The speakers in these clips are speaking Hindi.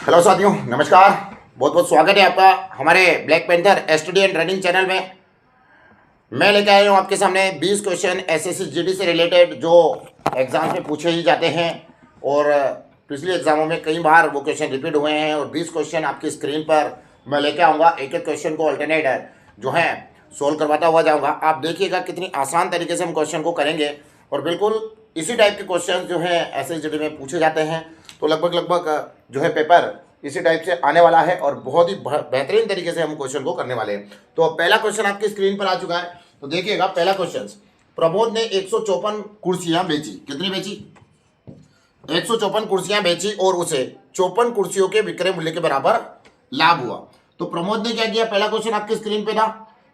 हेलो साथियों, नमस्कार। बहुत बहुत स्वागत है आपका हमारे black panther student running channel में। मैं लेके आया हूँ आपके सामने 20 क्वेश्चन एसएससी जीडी से रिलेटेड जो एग्जाम्स में पूछे ही जाते हैं और पिछले एग्जामों में कई बार वो क्वेश्चन रिपीट हुए हैं। और 20 क्वेश्चन आपकी स्क्रीन पर मैं लेके आऊँगा, एक एक क्वेश्चन को अल्टरनेट जो है सोल्व करवाता हुआ जाऊँगा। आप देखिएगा कितनी आसान तरीके से हम क्वेश्चन को करेंगे और बिल्कुल इसी टाइप के क्वेश्चन जो है एसएससी जीडी में पूछे जाते हैं। तो लगभग जो है पेपर इसी टाइप से आने वाला है और बहुत ही बेहतरीन तरीके से हम क्वेश्चन को करने वाले हैं। तो पहला क्वेश्चन आपकी स्क्रीन पर आ चुका है, तो देखिएगा पहला क्वेश्चन। प्रमोद ने 154 कुर्सियां बेची। कितनी बेची? 154 कुर्सियां बेची और उसे 54 कुर्सियों के विक्रय मूल्य के बराबर लाभ हुआ। तो प्रमोद ने क्या किया? पहला क्वेश्चन आपकी स्क्रीन पे था।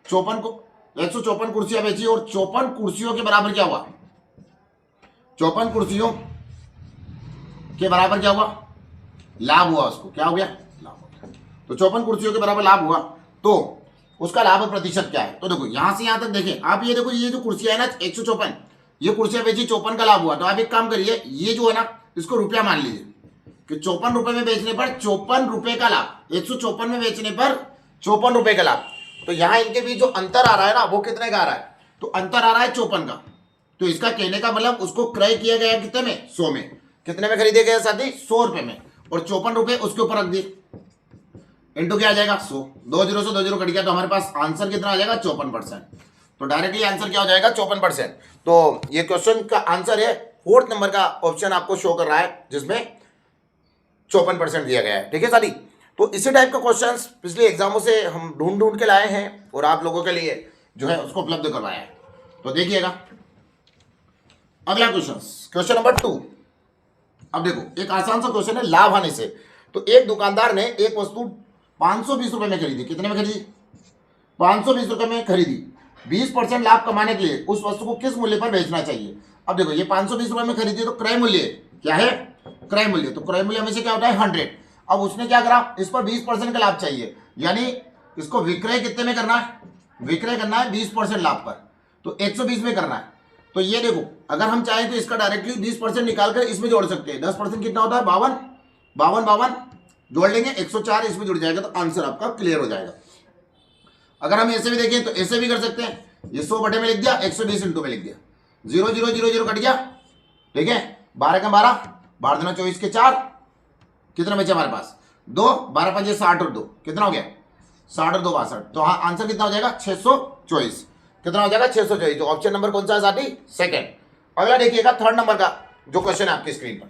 154 कुर्सियां बेची और 54 कुर्सियों के बराबर क्या हुआ? 54 कुर्सियों के बराबर क्या हुआ? लाभ हुआ। उसको क्या हो गया? लाभ हो गया। तो 54 कुर्सियों के बराबर लाभ हुआ, तो उसका लाभ प्रतिशत क्या है? तो देखो यहां से यहां तक देखें आप, ये देखो ये जो कुर्सियां है ना 154, ये कुर्सियां बेची, 54 का लाभ हुआ। तो आप एक काम करिए, ये जो है ना इसको रुपया मान लीजिए कि 54 रुपए में बेचने पर 54 रुपए का लाभ, 154 में बेचने पर 54 रुपए का लाभ। तो यहाँ इनके बीच जो अंतर आ रहा है ना वो कितने का आ रहा है? तो अंतर आ रहा है 54 का। तो इसका कहने का मतलब उसको क्रय किया गया कितने में? 100 में। कितने में खरीदे गए साथी? 100 रुपए में। और 54 रुपए उसके ऊपर रख दिए, इंटू क्या आ जाएगा? 100। 2 जीरो से 2 जीरो कट गया, तो हमारे पास आंसर कितना आ जाएगा? 54%। तो डायरेक्टली आंसर क्या हो जाएगा? 54%। तो ये क्वेश्चन का आंसर है 4th नंबर का ऑप्शन आपको शो कर रहा है जिसमें 54% दिया गया है। ठीक है साथी, तो इसी टाइप का क्वेश्चन पिछले एग्जामों से हम ढूंढ के लाए हैं और आप लोगों के लिए जो है उसको उपलब्ध करवाया है। तो देखिएगा अगला क्वेश्चन नंबर 2। अब देखो एक आसान सा क्वेश्चन है लाभ हानि से। तो एक दुकानदार ने एक वस्तु 520 रुपए में खरीदी। कितने में खरीदी? 520 रुपए में खरीदी। 20% लाभ कमाने के लिए उस वस्तु को किस मूल्य पर बेचना चाहिए? अब देखो ये 520 रुपए में खरीदी, तो क्रय मूल्य क्या है? क्रय मूल्य। तो क्रय मूल्य हमेशा क्या होता है? 100। अब उसने क्या करा? इस पर 20% का लाभ चाहिए, यानी इसको विक्रय कितने में करना है? विक्रय करना है 20% लाभ पर, तो 120 में करना है। तो ये देखो अगर हम चाहें तो इसका डायरेक्टली 20% निकालकर इसमें जोड़ सकते हैं। 10% कितना होता है? 52 जोड़ लेंगे, 104 इसमें जुड़ जाएगा, तो आंसर आपका क्लियर हो जाएगा। अगर हम ऐसे भी देखें तो ऐसे भी कर सकते हैं। ये 100 बटे में लिख दिया, 120 इंटू में लिख दिया, 0 0 0 0 कट गया। ठीक है, 12 का 12, 12 दूना 24 के 4, कितना बचे हमारे पास? 2, 12 5 60 और 2 कितना हो गया? 60 और 2 62। तो हाँ आंसर कितना हो जाएगा? 624। कितना हो जाएगा? 624। तो ऑप्शन नंबर कौन सा है साथी? सेकंड। अगला देखिएगा 3rd नंबर का जो क्वेश्चन है आपकी स्क्रीन पर।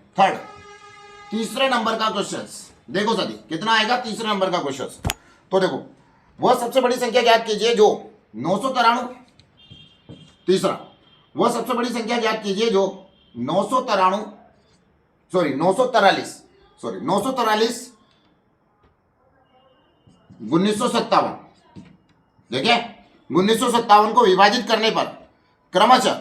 तीसरे नंबर का क्वेश्चन देखो साथी, कितना आएगा? तीसरे नंबर का क्वेश्चन। तो देखो वह सबसे बड़ी संख्या ज्ञात कीजिए जो 993। तीसरा, वह सबसे बड़ी संख्या ज्ञात कीजिए जो 943 1957। देखिए 1957 को विभाजित करने पर क्रमशः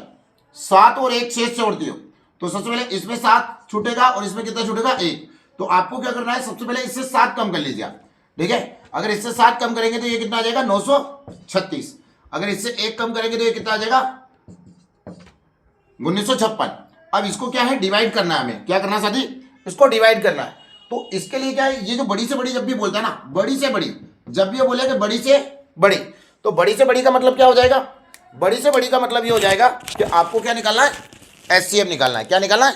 7 और 1 शेष छोड़ती हो। तो सबसे पहले इसमें 7 छूटेगा और इसमें कितना छूटेगा? 1। तो आपको क्या करना है? सबसे पहले इससे 7 कम कर लीजिए आप। ठीक है, अगर इससे 7 कम करेंगे तो ये कितना आ जाएगा? 936। अगर इससे 1 कम करेंगे तो ये कितना आ जाएगा? 1956। अब इसको क्या है? डिवाइड करना है हमें। क्या करना है साथी? इसको डिवाइड करना है। तो इसके लिए क्या है? ये जो बड़ी से बड़ी जब भी बोलता है ना, बड़ी से बड़ी, जब भी ये बोले कि बड़ी से बड़ी, तो बड़ी से बड़ी का मतलब क्या हो जाएगा? बड़ी से बड़ी का मतलब ये हो जाएगा कि आपको क्या निकालना है? एचसीएफ निकालना है। क्या निकालना है?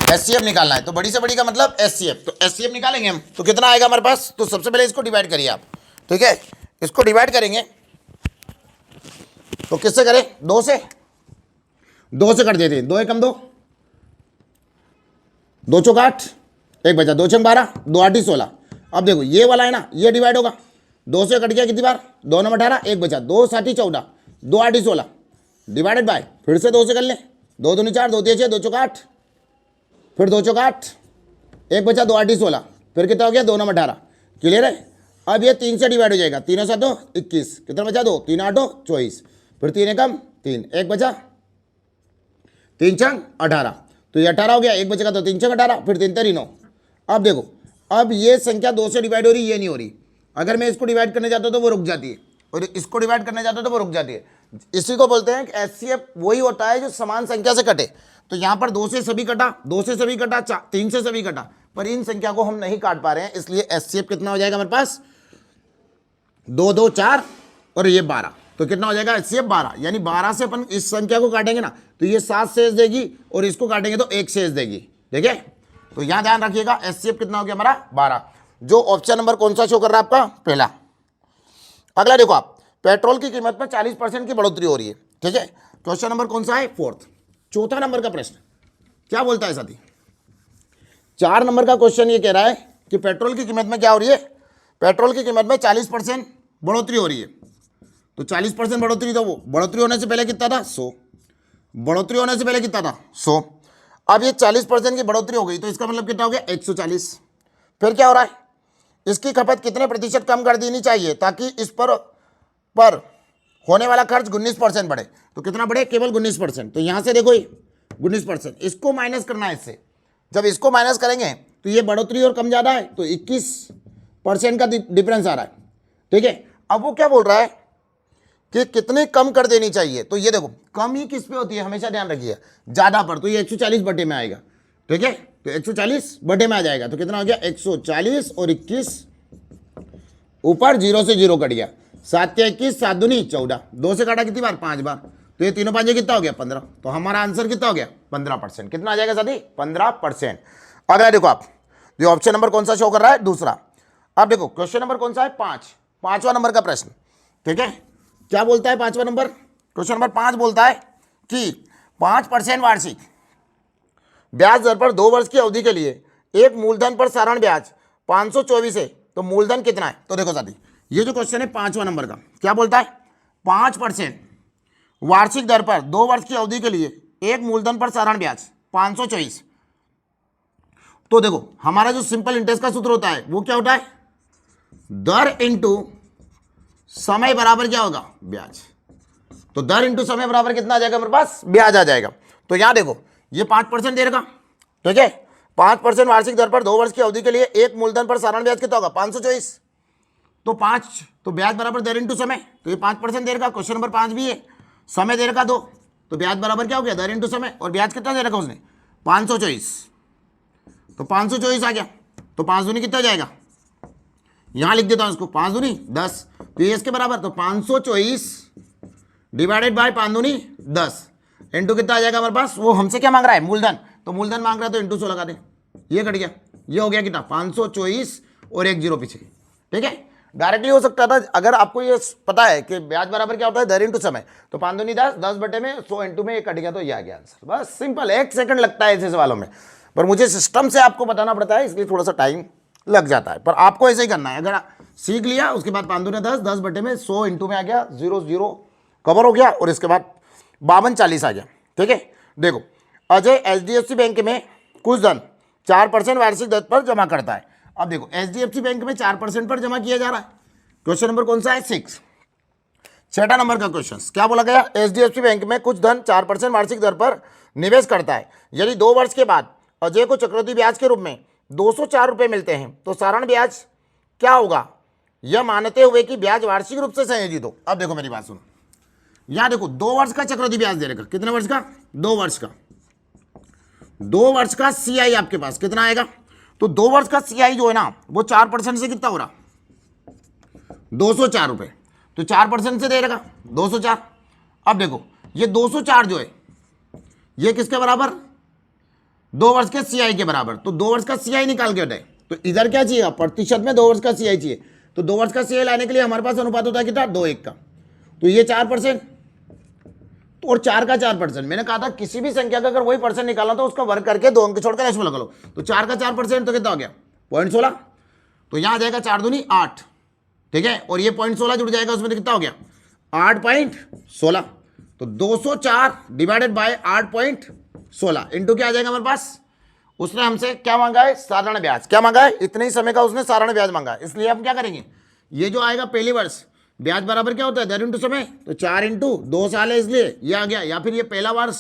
एचसीएफ निकालना है। तो बड़ी से बड़ी का मतलब एचसीएफ। तो एचसीएफ निकालेंगे हम, तो कितना आएगा हमारे पास? तो सबसे पहले इसको डिवाइड करिए आप। ठीक है, इसको डिवाइड करेंगे तो किससे करें? 2 से। 2 से कर देते हैं। 2 एकम 2, 2 चौक 8, 1 बचा, 2 छंग 12, 2 8 16। अब देखो ये वाला है ना, ये डिवाइड होगा। 2 से कट गया कितनी बार? 2 9 18, 1 बचा, 2 7 14, 2 8 16 डिवाइडेड बाय, फिर से 2 से कर ले, 2 दूनी 4, 2 3 6, 2 चौक 8, फिर 2 चौक 8, 1 बचा, 2 8 16, फिर कितना हो गया? 2 9 18। क्लियर है? अब ये 3 से डिवाइड हो जाएगा। 3 7 21, कितना बचा? 2, 3 8 24, फिर 3 एकम 3, 1 बचा, 3 छंग 18, तो ये 18 हो गया। 1 बचेगा तो 3 छंग 18, फिर 3 3 9। अब देखो अब ये संख्या 2 से डिवाइड हो रही, ये नहीं हो रही। अगर मैं इसको डिवाइड करने जाता हूं तो वो रुक जाती है, और इसको डिवाइड करने जाता हूं तो वो रुक जाती है। इसी को बोलते हैं कि एचसीएफ वही होता है जो समान संख्या से कटे। तो यहां पर 2 से सभी कटा, 2 से सभी कटा, 3 से सभी कटा, पर इन संख्या को हम नहीं काट पा रहे हैं, इसलिए एचसीएफ कितना हो जाएगा हमारे पास 2 2 4 और ये 12, तो कितना हो जाएगा एचसीएफ 12, यानी 12 से अपन इस संख्या को काटेंगे ना तो ये 7 शेष देगी और इसको काटेंगे तो 1 शेष देगी, ठीक है। तो यहां ध्यान रखिएगा एचसीएफ कितना हो गया हमारा 12, जो ऑप्शन नंबर कौन सा शो कर रहा है आपका पहला। अगला देखो आप, पेट्रोल की कीमत में 40% की बढ़ोतरी हो रही है, ठीक है। क्वेश्चन नंबर कौन सा है 4th। चौथा नंबर का प्रश्न क्या बोलता है साथी, 4 नंबर का क्वेश्चन ये कह रहा है कि पेट्रोल की कीमत में क्या हो रही है, पेट्रोल की कीमत में 40% बढ़ोतरी हो रही है। तो 40% बढ़ोतरी, तो वो बढ़ोतरी होने से पहले कितना था 100, बढ़ोतरी होने से पहले कितना था 100। अब ये 40% की बढ़ोतरी हो गई तो इसका मतलब कितना हो गया 140। फिर क्या हो रहा है, इसकी खपत कितने प्रतिशत कम कर देनी चाहिए ताकि इस पर होने वाला खर्च 19% बढ़े। तो कितना बढ़े, केवल 19%। तो यहाँ से देखो 19%, इसको माइनस करना है इससे। जब इसको माइनस करेंगे तो ये बढ़ोतरी और कम ज़्यादा है तो 21% का डिफरेंस आ रहा है, ठीक है। अब वो क्या बोल रहा है कि कितनी कम कर देनी चाहिए, तो ये देखो कम ही किस पे होती है, हमेशा ध्यान रखिए ज़्यादा पर, तो ये 140 बटे में आएगा, ठीक है। तो 140 बटे में आ जाएगा, तो कितना हो गया 140 और 21 ऊपर 0 से 0 कट गया, 7 के 21, 7 दूनी 14, 2 से काटा कितनी बार 5 बार, तो ये तीनों पांचे कितना हो गया 15। तो हमारा आंसर कितना हो गया 15%। कितना आ जाएगा साथी 15%। अगला देखो आप, ये ऑप्शन नंबर कौन सा शो कर रहा है दूसरा। अब देखो क्वेश्चन नंबर कौन सा है 5, 5वां नंबर का प्रश्न, ठीक है। क्या बोलता है 5वां नंबर, क्वेश्चन नंबर 5 बोलता है कि 5% वार्षिक ब्याज दर पर 2 वर्ष की अवधि के लिए एक मूलधन पर साधारण ब्याज 524 है, तो मूलधन कितना है। तो देखो साथी ये जो क्वेश्चन है 5वां नंबर का क्या बोलता है, 5% वार्षिक दर पर 2 वर्ष की अवधि के लिए एक मूलधन पर साधारण ब्याज 524। तो देखो हमारा जो सिंपल इंटरेस्ट का सूत्र होता है वो क्या होता है, दर इंटू समय बराबर क्या होगा ब्याज। तो दर इंटू समय बराबर कितना आ जाएगा हमारे पास, ब्याज आ जाएगा। तो यहां देखो ये 5% दे रखा, ठीक है। 5% वार्षिक दर पर 2 वर्ष की अवधि के लिए एक मूलधन पर साधारण ब्याज कितना होगा 524, तो 5 तो ब्याज बराबर दर इंटू समय, तो ये 5% दे रखा। क्वेश्चन नंबर 5 भी है, समय दे रखा 2, तो ब्याज बराबर क्या हो गया दर इंटू समय, और ब्याज कितना दे रखा उसने 524, तो 524 आ गया। तो 5 दूनी कितना जाएगा, यहां लिख देता हूं इसको 5 दूनी 10, तो ये इसके बराबर, तो 524 डिवाइडेड बाय 5 दूनी 10 इंटू कितना आ जाएगा हमारे पास, वो हमसे क्या मांग रहा है मूलधन, तो मूलधन मांग रहा है तो इंटू 100 लगा दे, ये कट गया, ये हो गया कितना 524 और 1 0 पीछे, ठीक है। डायरेक्टली हो सकता था, अगर आपको ये पता है कि ब्याज बराबर क्या होता है दर इंटू समय, तो 5 दूनी 10, 10 बटे में 100 इंटू में ये कट गया, तो ये आ गया आंसर। बस सिंपल, 1 सेकंड लगता है ऐसे सवालों में, पर मुझे सिस्टम से आपको बताना पड़ता है इसलिए थोड़ा सा टाइम लग जाता है, पर आपको ऐसे ही करना है। अगर सीख लिया उसके बाद 5 दूनी 10, 10 बटे में 100 इंटू में आ गया, 0 0 कवर हो गया, और इसके बाद 52 40 आ गया, ठीक है। देखो अजय HDFC बैंक में कुछ धन 4% वार्षिक दर पर जमा करता है। अब देखो HDFC बैंक में 4% पर जमा किया जा रहा है। क्वेश्चन नंबर कौन सा है 6, 6वां नंबर का क्वेश्चन क्या बोला गया, HDFC बैंक में कुछ धन 4% वार्षिक दर पर निवेश करता है। यदि 2 वर्ष के बाद अजय को चक्रवृद्धि ब्याज के रूप में 204 रुपये मिलते हैं तो साधारण ब्याज क्या होगा, यह मानते हुए कि ब्याज वार्षिक रूप से संयोजित हो। अब देखो मेरी बात सुनो, यहां देखो 2 वर्ष का चक्रवृद्धि ब्याज दे रखा, कितने वर्ष का 2 वर्ष का, 2 वर्ष का CI आपके पास कितना आएगा, तो 2 वर्ष का CI जो है ना वो 4% से कितना हो रहा 204 रुपये, तो 4% से दे रखा 204। अब देखो ये 204 जो है ये किसके बराबर, 2 वर्ष के CI के बराबर, तो 2 वर्ष का CI निकाल के हटाए, तो इधर क्या चाहिए प्रतिशत में 2 वर्ष का CI चाहिए, तो 2 वर्ष का CI लाने के लिए हमारे पास अनुपात होता है कितना 2:1 का, तो ये 4% और 4 का 4%। मैंने कहा था किसी भी संख्या का अगर वही परसेंट निकालना तो उसका वर्ग करके 2 अंक छोड़कर रेशो लगा लो, तो 4 का 4% तो कितना हो गया 0.16, तो यहां आ जाएगा 4 दूनी 8, ठीक है, और ये 0.16 जुड़ जाएगा उसमें, तो कितना हो गया 8.16, तो 204 डिवाइडेड बाय 8.16 इंटू क्या आ जाएगा हमारे पास, उसने हमसे क्या मांगा है साधारण ब्याज, क्या मांगा है इतने ही समय का उसने साधारण ब्याज मांगा है। इसलिए हम क्या करेंगे, ये जो आएगा पहली वर्ष ब्याज बराबर क्या होता है दर इंटू समय, तो 4 इंटू 2 साल है इसलिए ये आ गया, या फिर ये पहला वर्ष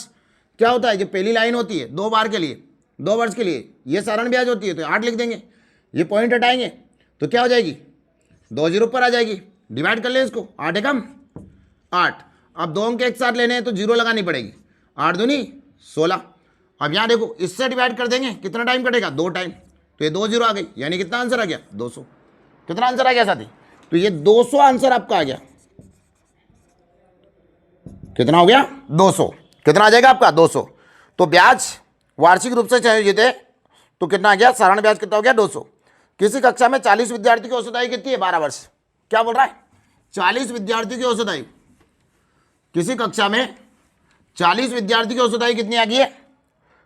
क्या होता है, जो पहली लाइन होती है 2 बार के लिए 2 वर्ष के लिए ये साधारण ब्याज होती है, तो 8 लिख देंगे, ये पॉइंट हटाएंगे तो क्या हो जाएगी 2 0 पर आ जाएगी, डिवाइड कर ले इसको, 8 एकम 8, अब 2 अंक एक साथ लेने हैं तो 0 लगानी पड़ेगी, 8 दूनी 16। अब यहाँ देखो इससे डिवाइड कर देंगे कितना टाइम कटेगा 2 टाइम, तो ये 2 जीरो आ गई, यानी कितना आंसर आ गया 200। कितना आंसर आ गया साथी? तो ये 200 आंसर आपका आ गया। कितना हो गया 200। कितना आ जाएगा आपका 200। तो ब्याज वार्षिक रूप से संयोजित है तो कितना आ गया, साधारण ब्याज कितना हो गया 200। किसी कक्षा में 40 विद्यार्थी की औसत आयु कितनी है 12 वर्ष। क्या बोल रहा है 40 विद्यार्थी की औसत आयु, किसी कक्षा में 40 विद्यार्थी की औसत आयु कितनी आ गई है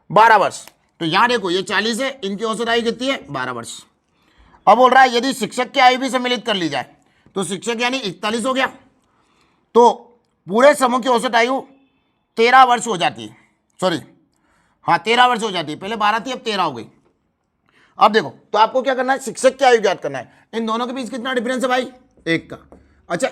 12 वर्ष। तो यहां देखो ये 40 है, इनकी औसत आयु कितनी है 12 वर्ष। अब बोल रहा है यदि शिक्षक की आयु भी सम्मिलित कर ली जाए तो शिक्षक यानी 41 हो गया, तो पूरे समूह की औसत आयु 13 वर्ष हो जाती है। सॉरी हाँ 13 वर्ष हो जाती है, पहले 12 थी अब 13 हो गई। अब देखो तो आपको क्या करना है, शिक्षक की आयु ज्ञात करना है। इन दोनों के बीच कितना डिफरेंस है भाई 1 का। अच्छा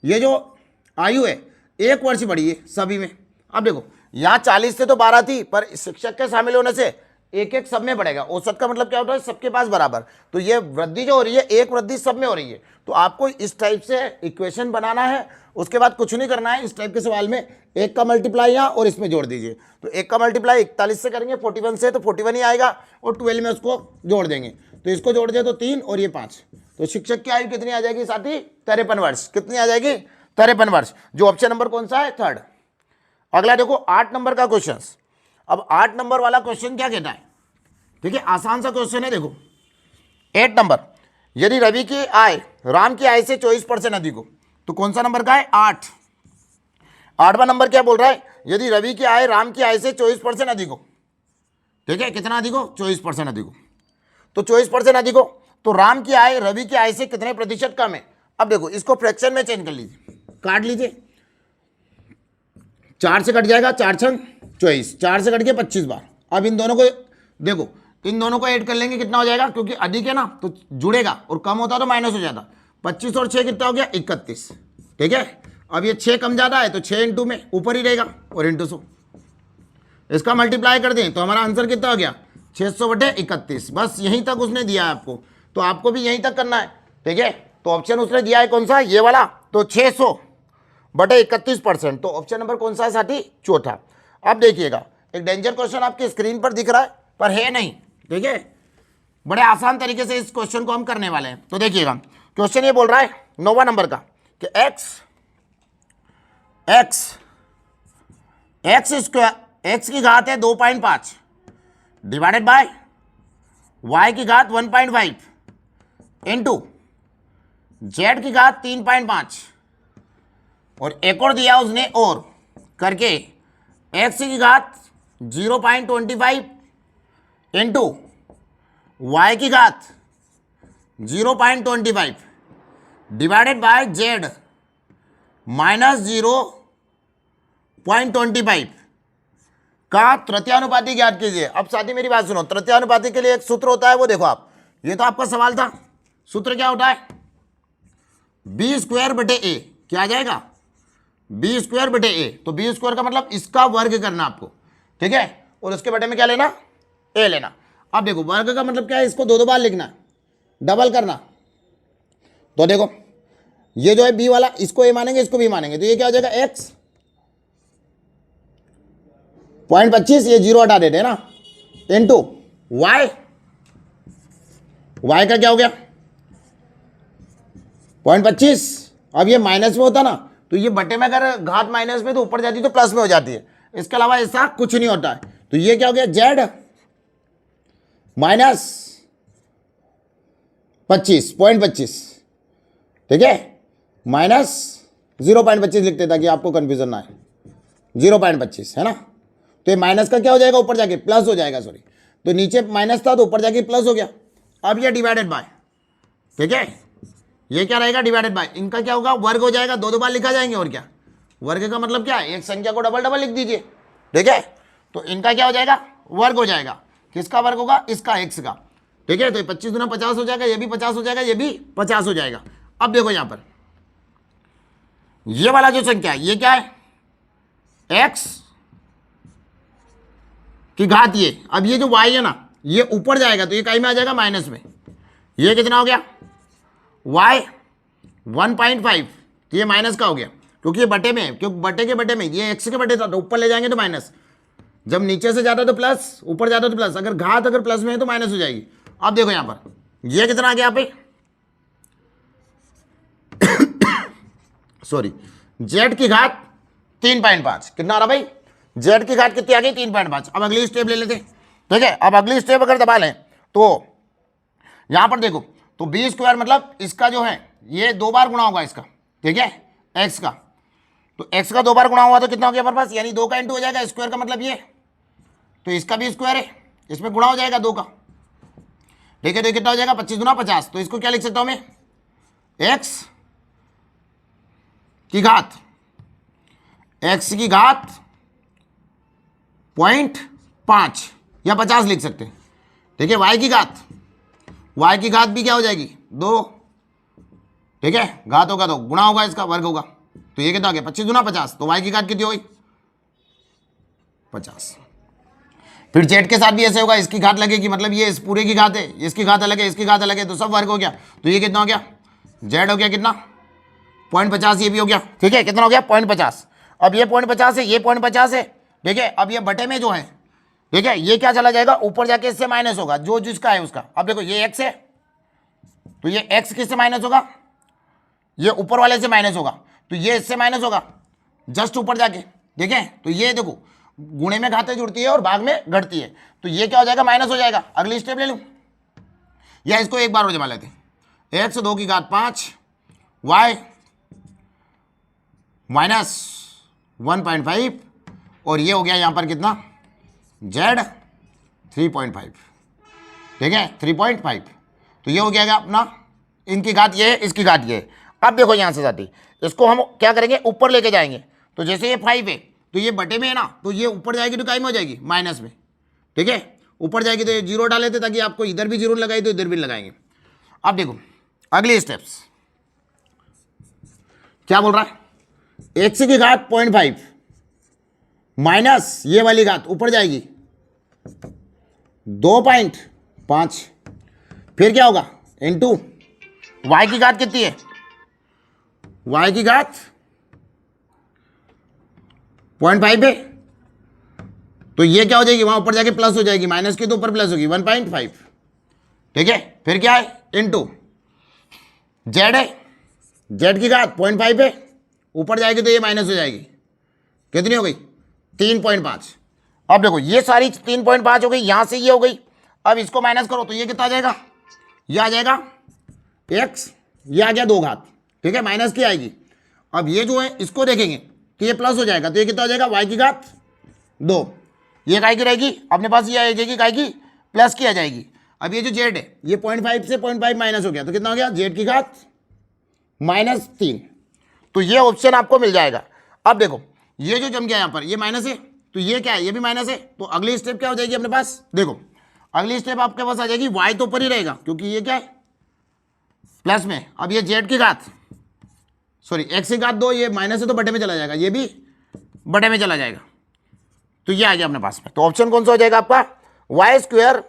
ये जो आयु है 1 वर्ष बढ़ी है सभी में। अब देखो यहाँ 40 से तो 12 थी, पर शिक्षक के शामिल होने से एक एक सब में बढ़ेगा। औसत का मतलब क्या होता है सबके पास बराबर। तो ये वृद्धि जो हो रही है एक वृद्धि सब में हो रही है। तो आपको इस टाइप से इक्वेशन बनाना है, उसके बाद कुछ नहीं करना है। इस टाइप के सवाल में 1 का मल्टीप्लाई यहाँ और इसमें जोड़ दीजिए। तो 1 का मल्टीप्लाई 41 से करेंगे 41 से, तो 41 ही आएगा और 12 में उसको जोड़ देंगे। तो इसको जोड़ दे तो 3 और ये 5। तो शिक्षक की आयु कितनी आ जाएगी साथी 53 वर्ष। कितनी आ जाएगी 53 वर्ष। जो ऑप्शन नंबर कौन सा है 3rd। अगला देखो 8 नंबर का क्वेश्चन। अब 8 नंबर वाला क्वेश्चन क्या कहता है, ठीक है आसान सा क्वेश्चन है। देखो 8 नंबर, यदि रवि की आय राम की आय से 24% अधिक हो तो कौन सा नंबर का है 8। 8वां नंबर क्या बोल रहा है, यदि रवि की आय राम की आय से 24% अधिक हो, ठीक है कितना अधिक हो 24% अधिक हो। तो 24% अधिक हो तो राम की आय रवि की आय से कितने प्रतिशत कम है। अब देखो इसको फ्रैक्शन में चेंज कर लीजिए, काट लीजिए। 4 से कट जाएगा 4 छंग 24, 4 से कट के 25 बार। अब इन दोनों को देखो, इन दोनों को ऐड कर लेंगे कितना हो जाएगा, क्योंकि अधिक है ना तो जुड़ेगा और कम होता तो माइनस हो जाता। 25 और 6 कितना हो गया 31, ठीक है। अब ये 6 कम ज़्यादा है तो 6 इंटू में ऊपर ही रहेगा और इंटू 100, इसका मल्टीप्लाई कर दें तो हमारा आंसर कितना हो गया 600/31। बस यहीं तक उसने दिया है आपको, तो आपको भी यहीं तक करना है, ठीक है। तो ऑप्शन उसने दिया है कौन सा ये वाला, तो 600/31%। तो ऑप्शन नंबर कौन सा है साथी चौथा। अब देखिएगा एक डेंजर क्वेश्चन आपकी स्क्रीन पर दिख रहा है पर है नहीं, ठीक है। बड़े आसान तरीके से इस क्वेश्चन को हम करने वाले हैं। तो देखिएगा क्वेश्चन ये बोल रहा है 9वां नंबर का कि x की घात है 2.5 डिवाइडेड बाय y की घात 1.5 इंटू z की घात 3.5 और एक और दिया उसने और करके x की घात 0.25 इंटू y की घात 0.25 डिवाइडेड बाय z माइनस 0.25 का तृतीयानुपाती ज्ञात कीजिए। अब साथी मेरी बात सुनो, तृतीयानुपाती के लिए एक सूत्र होता है, वो देखो आप, ये तो आपका सवाल था। सूत्र क्या होता है b²/a। क्या आ जाएगा b²/a। तो b² का मतलब इसका वर्ग करना आपको, ठीक है, और उसके बटे में क्या लेना a लेना। अब देखो वर्ग का मतलब क्या है, इसको 2 बार लिखना, डबल करना। तो देखो ये जो है b वाला इसको a मानेंगे इसको b मानेंगे, तो ये क्या हो जाएगा x 0.25, ये 0 हटा देते हैं ना, इंटू y का क्या हो गया 0.25। अब ये माइनस में होता ना तो ये बटे में अगर घात माइनस में तो ऊपर जाती तो प्लस में हो जाती है, इसके अलावा ऐसा कुछ नहीं होता है। तो ये क्या हो गया z माइनस 25.25, ठीक है, माइनस 0.25 लिखते ताकि आपको कंफ्यूजन ना आए, 0.25 है ना। तो ये माइनस का क्या हो जाएगा ऊपर जाके प्लस हो जाएगा, सॉरी, तो नीचे माइनस था तो ऊपर जाके प्लस हो गया। अब ये डिवाइडेड बाय, ठीक है, ये क्या रहेगा डिवाइडेड बाय, इनका क्या होगा वर्ग हो जाएगा, 2 बार लिखा जाएंगे। और क्या वर्ग का मतलब क्या है, एक संख्या को डबल लिख दीजिए, ठीक है। तो इनका क्या हो जाएगा वर्ग हो जाएगा, किसका वर्ग होगा इसका x का, ठीक है। तो 25 गुना 50 हो जाएगा, ये भी 50 हो जाएगा, ये भी 50 हो जाएगा। अब देखो यहां पर ये वाला जो संख्या है ये क्या है x की घात ये, अब ये जो y है ना ये ऊपर जाएगा तो ये कहीं में आ जाएगा माइनस में। ये कितना हो गया y 1.5, तो ये माइनस का हो गया क्योंकि ये बटे में है, क्योंकि बटे के बटे में ये x के बटे था तो ऊपर ले जाएंगे तो माइनस, जब नीचे से जाता तो प्लस ऊपर जाता तो प्लस, अगर घात अगर प्लस में है तो माइनस हो जाएगी। अब देखो यहां पर ये कितना आ गया यहाँ पे सॉरी, जेड की घात 3.5 कितना आ रहा भाई, जेड की घात कितनी आ गई 3.5। अब अगली स्टेप ले लेते हैं, ठीक है। अब अगली स्टेप अगर दबा लें तो यहां पर देखो, तो बी स्क्वायर मतलब इसका जो है ये 2 बार गुणा होगा इसका, ठीक है, एक्स का। तो एक्स का 2 बार गुणा हुआ तो कितना हो गया हमारे पास, यानी 2 का इंटू हो जाएगा, स्क्वायर का मतलब ये, तो इसका भी स्क्वायर है, इसमें गुणा हो जाएगा 2 का, ठीक है। तो कितना हो जाएगा 25 गुना 50। तो इसको क्या लिख सकता हूं मैं, एक्स की घात, एक्स की घात 0.5 या 50 लिख सकते हैं, ठीक है। वाई की घात, वाई की घात भी क्या हो जाएगी 2, ठीक है, घात होगा तो गुणा होगा, इसका वर्ग होगा, तो ये कितना हो गया 25 गुना 50। तो वाई की घात कितनी हो गई 50। फिर जेड के साथ भी ऐसे होगा, इसकी घात लगेगी, मतलब ये इस पूरे की घात है, इसकी घात अलग है, इसकी घात अलग है, तो सब वर्ग हो गया। तो ये कितना हो गया, जेड हो गया कितना 0.50, ये भी हो गया, ठीक है। कितना हो गया 0.50। अब ये 0.50 है, ये 0.50 है, ठीक है। अब ये बटे में जो है, ठीक है, ये क्या चला जाएगा ऊपर जाके, इससे माइनस होगा जो जिसका है उसका। अब देखो ये एक्स है, तो ये एक्स किससे माइनस होगा, ये ऊपर वाले से माइनस होगा, तो ये इससे माइनस होगा जस्ट ऊपर जाके, ठीक है। तो ये देखो गुणे में घातें जुड़ती है और भाग में घटती है, तो ये क्या हो जाएगा माइनस हो जाएगा। अगली स्टेप ले लूं या इसको एक बार और जमा लेते हैं, एक्स 2 की घात 5 वाई माइनस 1.5 और ये हो गया यहां पर कितना जेड 3.5, ठीक है 3.5। तो ये हो गया अपना, इनकी घात ये है, इसकी घात ये है। अब देखो यहां से साथी, इसको हम क्या करेंगे ऊपर लेके जाएंगे, तो जैसे ये 5 है तो ये बटे में है ना, तो ये ऊपर जाएगी तो काय में हो जाएगी माइनस में, ठीक है। ऊपर जाएगी तो ये 0 डाले थे ताकि आपको इधर भी 0 लगाई तो इधर भी लगाएंगे। अब देखो अगले स्टेप्स क्या बोल रहा है, एक्स की घात 0.5 माइनस ये वाली घात ऊपर जाएगी 2.5, फिर क्या होगा इनटू वाई की घात कितनी है, वाई की घात 0.5 है, तो ये क्या हो जाएगी वहां ऊपर जाके प्लस हो जाएगी, माइनस की तो ऊपर प्लस होगी 1.5, ठीक है। फिर क्या है इनटू जेड है, जेड की घात 0.5 है, ऊपर जाएगी तो ये माइनस हो जाएगी, कितनी हो गई 3.5। अब देखो ये सारी 3.5 हो गई, यहां से ये हो गई। अब इसको माइनस करो तो ये कितना आ जाएगा, ये आ जाएगा एक्स, ये आ गया 2 घात, ठीक है, माइनस की आएगी। अब ये जो है इसको देखेंगे तो ये प्लस हो जाएगा, तो ये कितना हो जाएगा वाई की घात 2, ये काय की रहेगी अपने पास, ये आ जाएगी काय की प्लस की आ जाएगी। अब ये जो जेड है ये 0.5 से 0.5 माइनस हो गया, तो कितना हो गया जेड की घात -3। तो ये ऑप्शन आपको मिल जाएगा। अब देखो ये जो जम गया यहां पर, ये माइनस है, तो ये क्या है, ये भी माइनस है, तो अगली स्टेप क्या हो जाएगी अपने पास, देखो अगली स्टेप आपके पास आ जाएगी वाई तो ऊपर ही रहेगा क्योंकि ये क्या है प्लस में। अब ये जेड की घात सॉरी एक्स की घात 2, ये माइनस है तो बटे में चला जाएगा, ये भी बटे में चला जाएगा, तो ये आ गया अपने पास में। तो ऑप्शन कौन सा हो जाएगा आपका, वाई स्क्वायर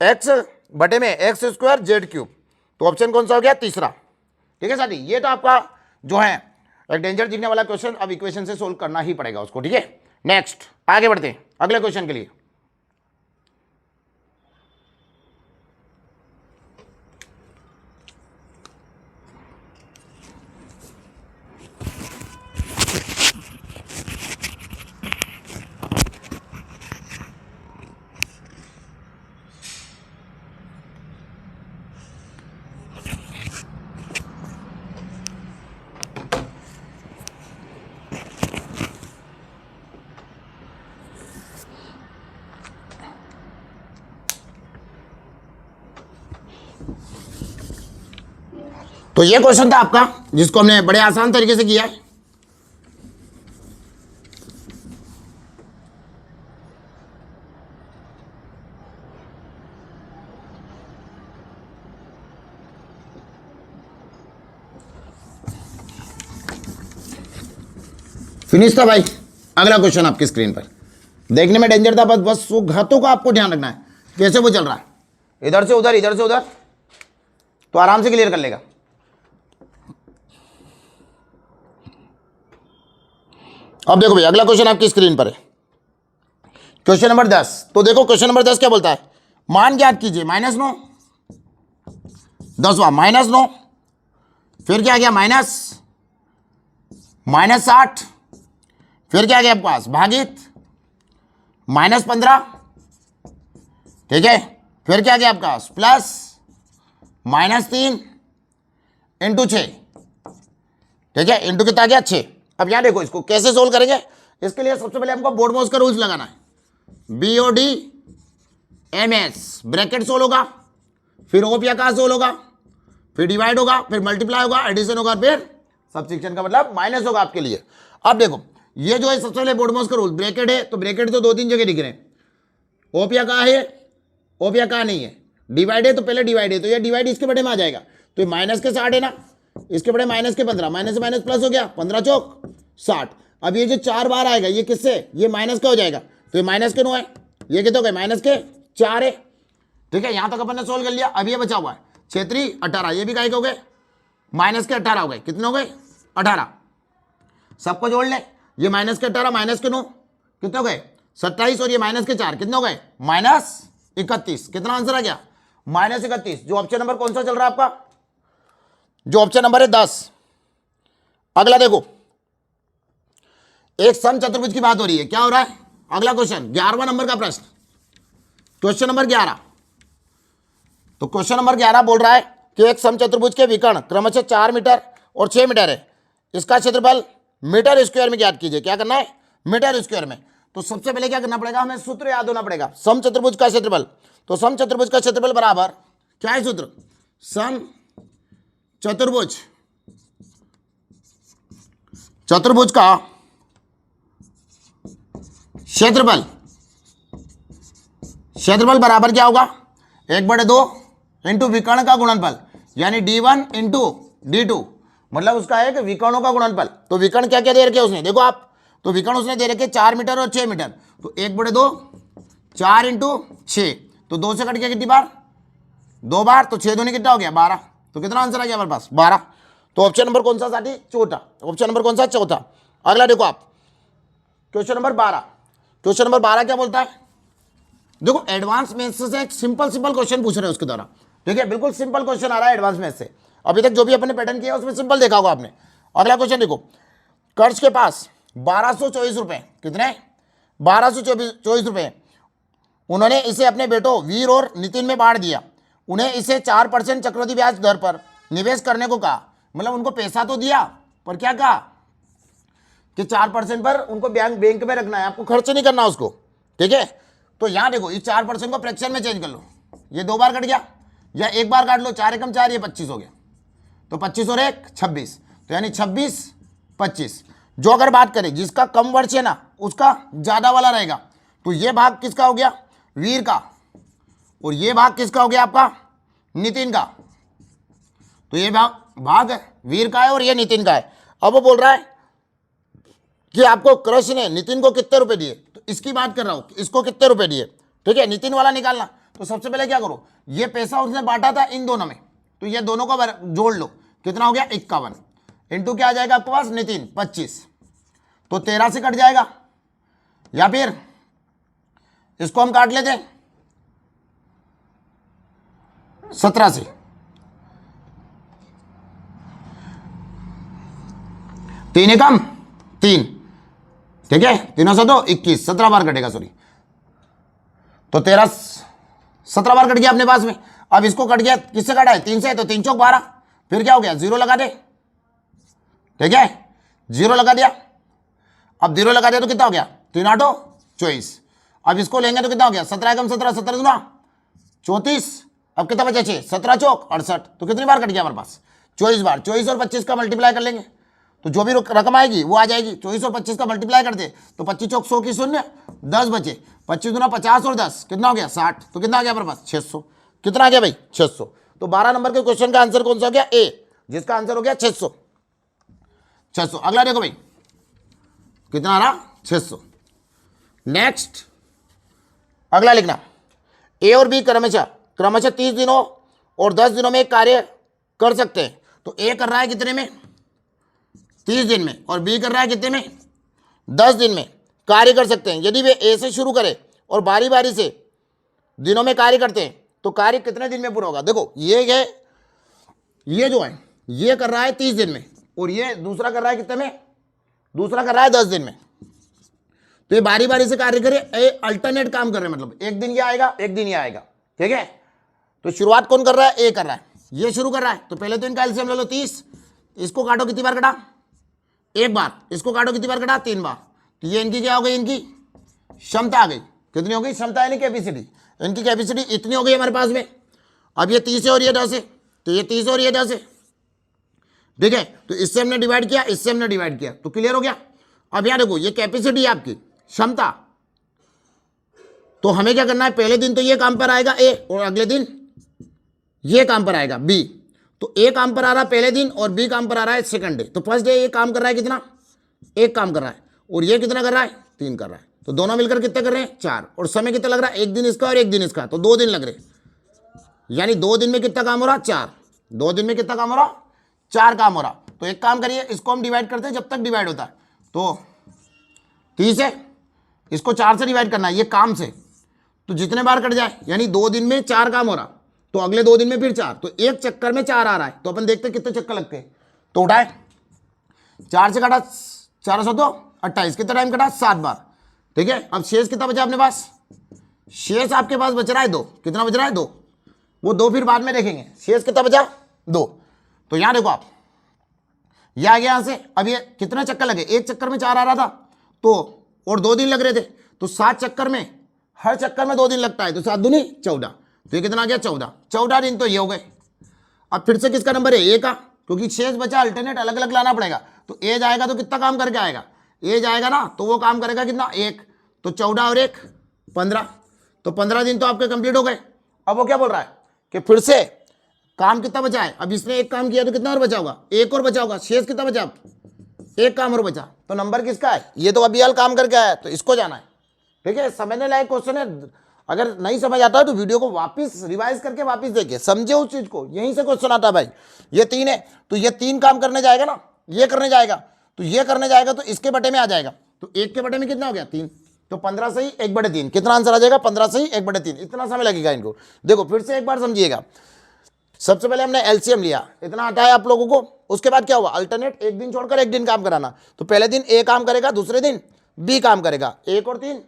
एक्स बटे में एक्स स्क्वायर जेड क्यूब। तो ऑप्शन कौन सा हो गया तीसरा, ठीक है साथी। ये तो आपका जो है एक डेंजर जीतने वाला क्वेश्चन, अब इक्वेशन से सोल्व करना ही पड़ेगा उसको, ठीक है। नेक्स्ट आगे बढ़ते हैं अगले क्वेश्चन के लिए। तो ये क्वेश्चन था आपका जिसको हमने बड़े आसान तरीके से किया है। फिनिश था भाई। अगला क्वेश्चन आपकी स्क्रीन पर, देखने में डेंजर था, बस वो घातों का आपको ध्यान रखना है कैसे वो चल रहा है, इधर से उधर इधर से उधर, तो आराम से क्लियर कर लेगा। अब देखो भाई अगला क्वेश्चन आपकी स्क्रीन पर है, क्वेश्चन नंबर 10। तो देखो क्वेश्चन नंबर 10 क्या बोलता है, मान ज्ञात कीजिए -9 10वां -9, फिर क्या गया -60, फिर क्या गया आपके पास भागित -15, ठीक है, फिर क्या गया आपका पास प्लस -3 इंटू 6, ठीक है, इंटू कितना गया 6। अब यहां देखो इसको कैसे सोल्व करेंगे, इसके लिए सबसे पहले हमको बोर्ड मॉस का रूल्स लगाना है। BOD MS ब्रैकेट सोल्व होगा, फिर ओपिया का सोल्व होगा, फिर डिवाइड होगा, फिर मल्टीप्लाई होगा, एडिशन होगा, फिर सब्सट्रैक्शन का मतलब माइनस होगा आपके लिए। अब देखो ये जो है सबसे पहले बोर्ड मॉस का रूल, ब्रैकेट है तो ब्रैकेट तो 2-3 जगह दिख रहे हैं, ओपिया का है, ओपिया का नहीं है, डिवाइड है तो पहले डिवाइड है तो ये डिवाइड इसके बड़े में आ जाएगा, तो ये माइनस के 60 है ना, इसके बड़े माइनस के 15, माइनस से माइनस प्लस हो गया, 15 चौक 60। अब ये जो 4 बार आएगा ये किससे, ये माइनस का हो जाएगा, तो ये माइनस के 9 है, ये कितने हो गए माइनस के 4 है, ठीक है, यहां तक अपन ने सोल्व कर लिया। अब ये बचा हुआ है 6×3 18, ये भी काय के हो गए माइनस के 18 हो गए, कितने हो गए 18, सबको जोड़ ले, ये माइनस के 18 माइनस के 9 कितने हो गए 27, और ये माइनस के 4 कितने हो गए -31, कितना आंसर आ गया -31। जो ऑप्शन नंबर कौन सा चल रहा है आपका, जो ऑप्शन नंबर है 10। अगला देखो, एक सम चतुर्भुज की बात हो रही है, क्या हो रहा है, अगला क्वेश्चन 11वां नंबर का प्रश्न, क्वेश्चन नंबर 11। तो क्वेश्चन नंबर 11 बोल रहा है कि एक सम चतुर्भुज के विकर्ण क्रमशः 4 मीटर और 6 मीटर है, इसका क्षेत्रफल मीटर स्क्वायर में ज्ञात कीजिए। क्या करना है, मीटर स्क्वायर में। तो सबसे पहले क्या करना पड़ेगा, हमें सूत्र याद होना पड़ेगा, सम चतुर्भुज का क्षेत्रफल। तो सम चतुर्भुज का क्षेत्रफल बराबर क्या है सूत्र, सम चतुर्भुज का क्षेत्रफल बराबर क्या होगा 1/2 इंटू विकर्ण का गुणनफल, यानी D1 इंटू D2, मतलब उसका है कि विकर्णों का गुणनफल। तो विकर्ण क्या क्या दे रखे उसने, देखो आप, तो विकर्ण उसने दे रखे 4 मीटर और 6 मीटर, तो 1/2 4 इंटू 6, तो 2 से कट गया कितनी बार 2 बार, तो 6 दूनी कितना हो गया 12, तो कितना आंसर आ गया हमारे पास 12। तो ऑप्शन नंबर कौन सा साथी, चौथा, ऑप्शन नंबर कौन सा चौथा। अगला देखो आप क्वेश्चन नंबर 12, क्वेश्चन नंबर 12 क्या बोलता है, देखो एडवांस मैथ्स से एक सिंपल क्वेश्चन पूछ रहे हैं उसके द्वारा, ठीक है, बिल्कुल सिंपल क्वेश्चन आ रहा है एडवांस मैथ्स से, अभी तक जो भी अपने पैटर्न किया उसमें सिंपल देखा होगा आपने। अगला क्वेश्चन देखो, कर्ज के पास 1224 रुपए, कितने 1224 रुपए, उन्होंने इसे अपने बेटों वीर और नितिन में बांट दिया, उन्हें इसे 4% चक्रवृद्धि ब्याज दर पर निवेश करने को कहा, मतलब उनको पैसा तो दिया पर क्या कहा कि 4% पर उनको बैंक में रखना है, आपको खर्च नहीं करना उसको, ठीक है। तो यहां देखो इस 4% को फ्रैक्शन में चेंज कर लो, ये 2 बार कट गया या एक बार काट लो, 4 एकम 4, ये 25 हो गया, तो 25 और 1 26, तो यानी 26 25। जो अगर बात करें जिसका कम वर्ष है ना उसका ज्यादा वाला रहेगा, तो ये भाग किसका हो गया वीर का, और ये भाग किसका हो गया आपका नितिन का, तो ये भाग वीर का है और ये नितिन का है। अब वो बोल रहा है कि आपको कृष्ण ने नितिन को कितने रुपए दिए, तो इसकी बात कर रहा हूं, इसको कितने रुपए दिए, ठीक है, नितिन वाला निकालना। तो सबसे पहले क्या करो, ये पैसा उसने बांटा था इन दोनों में, तो ये दोनों को जोड़ लो, कितना हो गया 51, इंटू क्या आ जाएगा आपके पास नितिन 25, तो 13 से कट जाएगा, या फिर इसको हम काट लेते 17 से, 3 एकम 3, ठीक है, 3 से 2 21, 17 बार कटेगा, सॉरी, तो 13 17 बार कट गया अपने पास में। अब इसको कट गया, किससे कटा है 3 से, तो 3 चौक 12, फिर क्या हो गया 0 लगा दे, ठीक है, 0 लगा दिया। अब 0 लगा दिया तो कितना हो गया 3 8 24। अब इसको लेंगे तो कितना हो गया 17 एकम 17, 17 दूना 34, अब कितना बचा 6, 17 चौक 68, तो कितनी बार कट गया हमारे पास 24 बार। 24 और 25 का मल्टीप्लाई कर लेंगे तो जो भी रकम आएगी वो आ जाएगी। 24 और 25 का मल्टीप्लाई करते तो 25 चौक 100 की 0, 10 बचे, 25 दूना 50 और 10 कितना हो गया 60, तो कितना आ गया हमारे पास 600, कितना आ गया भाई 600। तो 12 नंबर के क्वेश्चन का आंसर कौन सा हो गया ए, जिसका आंसर हो गया 600। अगला देखो भाई कितना आ रहा 600। नेक्स्ट अगला लिखना, ए और बी क्रमशः 30 दिनों और 10 दिनों में एक कार्य कर सकते हैं। तो ए कर रहा है कितने में 30 दिन में, और बी कर रहा है कितने में 10 दिन में कार्य कर सकते हैं। यदि वे ए से शुरू करें और बारी बारी से दिनों में कार्य करते हैं तो कार्य कितने दिन में पूरा होगा। देखो ये है ये जो है ये कर रहा है 30 दिन में, और ये दूसरा कर रहा है कितने में, दूसरा कर रहा है 10 दिन में। तो ये बारी बारी से कार्य करे, अल्टरनेट काम कर रहे हैं, मतलब एक दिन ये आएगा एक दिन ये आएगा, ठीक है। तो शुरुआत कौन कर रहा है, ए कर रहा है, ये शुरू कर रहा है। तो पहले तो इनका एलसीएम ले लो 30, इसको काटो कितनी बार कटा, एक बार, इसको काटो कितनी बार कटा, 3 बार। तो ये इनकी क्या हो गई, इनकी क्षमता आ गई, कितनी हो गई क्षमता, यानी कैपेसिटी, इनकी कैपेसिटी इतनी हो गई हमारे पास में। अब ये 30 है और ये 10 है, तो ये 30 और ये 10 है, ठीक है। तो इससे हमने डिवाइड किया, इससे हमने डिवाइड किया, तो क्लियर हो गया। अब यहां देखो ये कैपेसिटी है आपकी, क्षमता। तो हमें क्या करना है, पहले दिन तो ये काम पर आएगा ए, और अगले दिन ये काम पर आएगा बी। तो ए काम पर आ रहा है पहले दिन और बी काम पर आ रहा है सेकंड डे। तो फर्स्ट डे ये काम कर रहा है कितना, एक काम कर रहा है, और ये कितना कर रहा है, 3 कर रहा है। तो दोनों मिलकर कितने कर रहे हैं, 4। और समय कितना लग रहा है, एक दिन इसका और एक दिन इसका, तो 2 दिन लग रहे, यानी 2 दिन में कितना काम हो रहा, 4। 2 दिन में कितना काम हो रहा, 4 काम हो रहा। तो एक काम करिए, इसको हम डिवाइड करते हैं जब तक डिवाइड होता है। तो 30 है, इसको 4 से डिवाइड करना है, ये काम से, तो जितने बार कट जाए, यानी 2 दिन में 4 काम हो रहा, तो अगले 2 दिन में फिर 4, तो एक चक्कर में 4 आ रहा है। तो अपन देखते हैं कितने चक्कर लगते हैं। तो उठाए, 4 से काटा 4 7 28, कितना टाइम कटा, 7 बार, ठीक है। अब शेष कितना बचा अपने पास, शेष आपके पास बच रहा है 2, कितना बच रहा है 2, वो 2 फिर बाद में देखेंगे, शेष कितना बचा 2। तो यहां देखो आप, ये आ गया यहां से। अब ये कितना चक्कर लगे, एक चक्कर में 4 आ रहा था, तो और 2 दिन लग रहे थे, तो 7 चक्कर में, हर चक्कर में 2 दिन लगता है, तो 7 दूनी 14, तो ये कितना आ गया 14 दिन, तो ये हो गए। अब फिर से किसका नंबर है, ए का, क्योंकि शेष बचा अल्टरनेट अलग अलग लाना पड़ेगा। तो ए जाएगा तो कितना काम करके आएगा, ए जाएगा ना, तो वो काम करेगा कितना, 1, तो 14 और 1 15, तो 15 दिन तो आपके कंप्लीट हो गए। अब वो क्या बोल रहा है कि फिर से काम कितना बचा है, अब इसने एक काम किया तो कितना और बचा होगा, 1 और बचा होगा, शेष कितना बचा, 1 काम और बचा। तो नंबर किसका है, ये तो अभी हाल काम करके आया, तो इसको जाना है, ठीक है। समझने लायक क्वेश्चन है, अगर नहीं समझ आता है तो वीडियो को वापस रिवाइज करके वापस देखिए, समझे उस चीज को, यहीं से क्वेश्चन आता है भाई। ये 3 है, तो ये 3 काम करने जाएगा ना, ये करने जाएगा, तो ये करने जाएगा, तो इसके बटे में आ जाएगा, तो 1 के बटे में कितना हो गया 3, तो 15 से ही 1/3, कितना आंसर आ जाएगा, 15 से ही 1/3। इतना समय लगेगा इनको। देखो फिर से एक बार समझिएगा, सबसे पहले हमने एलसीएम लिया, इतना आता है आप लोगों को। उसके बाद क्या हुआ, अल्टरनेट एक दिन छोड़कर एक दिन काम कराना। तो पहले दिन ए काम करेगा, दूसरे दिन बी काम करेगा, 1 और 3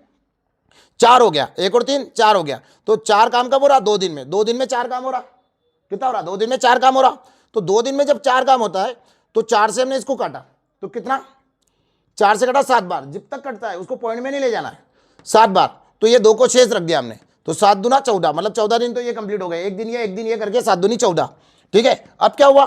4 हो गया, 1 और 3 4 हो गया। तो 4 काम कब हो रहा, 2 दिन में, 2 दिन में 4 काम हो रहा, कितना हो रहा, 2 दिन में 4 काम हो रहा। तो 2 दिन में जब 4 काम होता है, तो 4 से हमने इसको काटा, तो कितना, 4 से कटा 7 बार, जब तक कटता है उसको पॉइंट में नहीं ले जाना है, 7 बार। तो ये 2 को शेष रख दिया हमने, तो 7 दूना 14, मतलब 14 दिन तो ये कंप्लीट हो गए, एक दिन ये करके 7 दूनी 14, ठीक है। अब क्या हुआ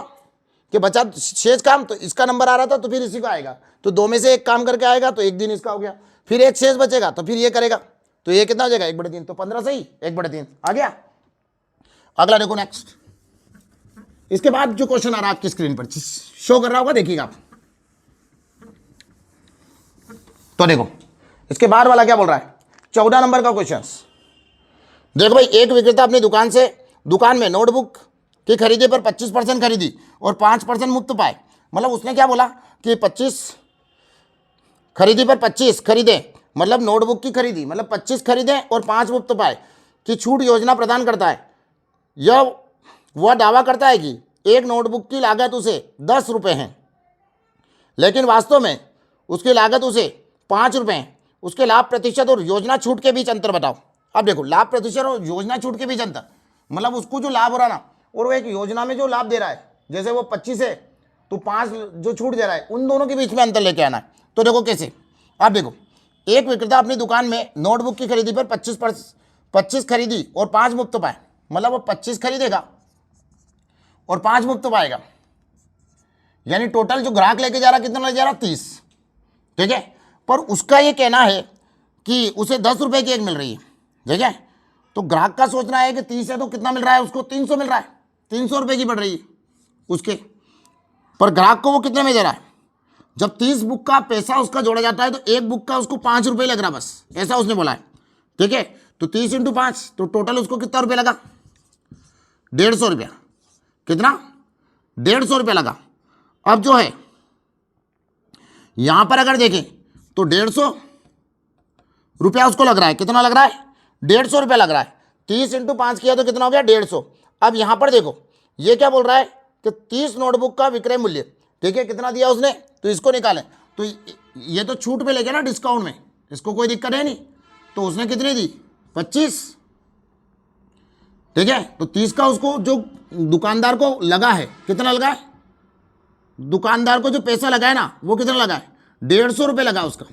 कि बचा शेष काम, तो इसका नंबर आ रहा था, तो फिर इसी का आएगा, तो 2 में से 1 काम करके आएगा, तो 1 दिन इसका हो गया, फिर 1 शेष बचेगा, तो फिर ये करेगा, तो ये कितना हो जाएगा 1/3, तो 15 सही 1/3 आ गया। अगला देखो नेक्स्ट, इसके बाद जो क्वेश्चन आ रहा है आपकी स्क्रीन पर शो कर रहा होगा, देखिएगा आप। तो देखो इसके बाद वाला क्या बोल रहा है, 14 नंबर का क्वेश्चन। देखो भाई, एक विक्रेता अपनी दुकान में नोटबुक की खरीदी पर 25% खरीदी और 5% मुफ्त पाए। मतलब उसने क्या बोला कि 25 खरीदी पर 25 खरीदे, मतलब नोटबुक की खरीदी, मतलब 25 खरीदे और 5 मुफ्त पाए की छूट योजना प्रदान करता है। यह वह दावा करता है कि एक नोटबुक की लागत उसे 10 रुपये है, लेकिन वास्तव में उसकी लागत उसे 5 रुपये है। उसके लाभ प्रतिशत और योजना छूट के बीच अंतर बताओ। अब देखो, लाभ प्रतिशत और योजना छूट के बीच अंतर, मतलब उसको जो लाभ हो रहा ना, और वो एक योजना में जो लाभ दे रहा है, जैसे वो 25 है तो 5 जो छूट दे रहा है, उन दोनों के बीच में अंतर लेके आना है। तो देखो कैसे, अब देखो, एक विक्रेता अपनी दुकान में नोटबुक की खरीदी पर 25 खरीदी और 5 मुफ्त पाए, मतलब वो 25 खरीदेगा और 5 मुफ्त पाएगा, यानी टोटल जो ग्राहक लेके जा रहा कितना ले जा रहा 30, ठीक है। पर उसका ये कहना है कि उसे 10 रुपये की एक मिल रही है, ठीक है। तो ग्राहक का सोचना है कि 30 है तो कितना मिल रहा है उसको, 300 मिल रहा है, 300 रुपये की पड़ रही है उसके, पर ग्राहक को वो कितने में दे रहा है। जब 30 बुक का पैसा उसका जोड़ा जाता है तो एक बुक का उसको 5 रुपये लग रहा, बस ऐसा उसने बोला है, ठीक है। तो 30 × 5, तो टोटल उसको कितना रुपये लगा, 150 रुपया, कितना 150 रुपया लगा। अब जो है यहां पर अगर देखें तो 150 रुपया उसको लग रहा है, कितना लग रहा है 150 रुपया लग रहा है। 30 × 5 किया तो कितना हो गया 150। अब यहां पर देखो ये क्या बोल रहा है कि 30 नोटबुक का विक्रय मूल्य, ठीक है, कितना दिया उसने, तो इसको निकालें। तो ये तो छूट पे ले गया ना, डिस्काउंट में, इसको कोई दिक्कत है नहीं। तो उसने कितनी दी, 25, ठीक है। तो 30 का उसको जो दुकानदार को लगा है, कितना लगा है, दुकानदार को जो पैसा लगा है ना, वो कितना लगा है, 150 रुपये लगा उसका।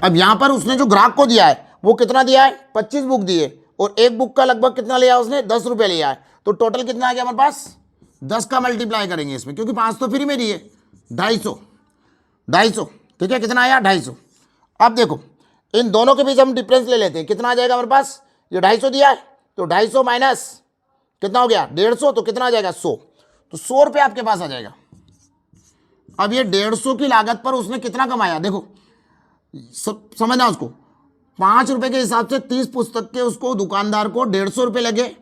अब यहां पर उसने जो ग्राहक को दिया है वो कितना दिया है, 25 बुक दिए, और एक बुक का लगभग कितना लिया उसने, 10 रुपये लिया है। तो टोटल कितना आ गया हमारे पास, 10 का मल्टीप्लाई करेंगे इसमें, क्योंकि 5 तो फ्री में दिए, 250, ठीक है, कितना आया, 250। अब देखो इन दोनों के बीच हम डिफरेंस ले लेते हैं, कितना आ जाएगा हमारे पास, ये 250 दिया है, तो 250 माइनस कितना हो गया, 150, तो कितना आ जाएगा, 100। तो 100 रुपये आपके पास आ जाएगा। अब ये 150 की लागत पर उसने कितना कमाया, देखो समझना उसको, 5 रुपए के हिसाब से 30 पुस्तक के उसको दुकानदार को 150 रुपये लगे,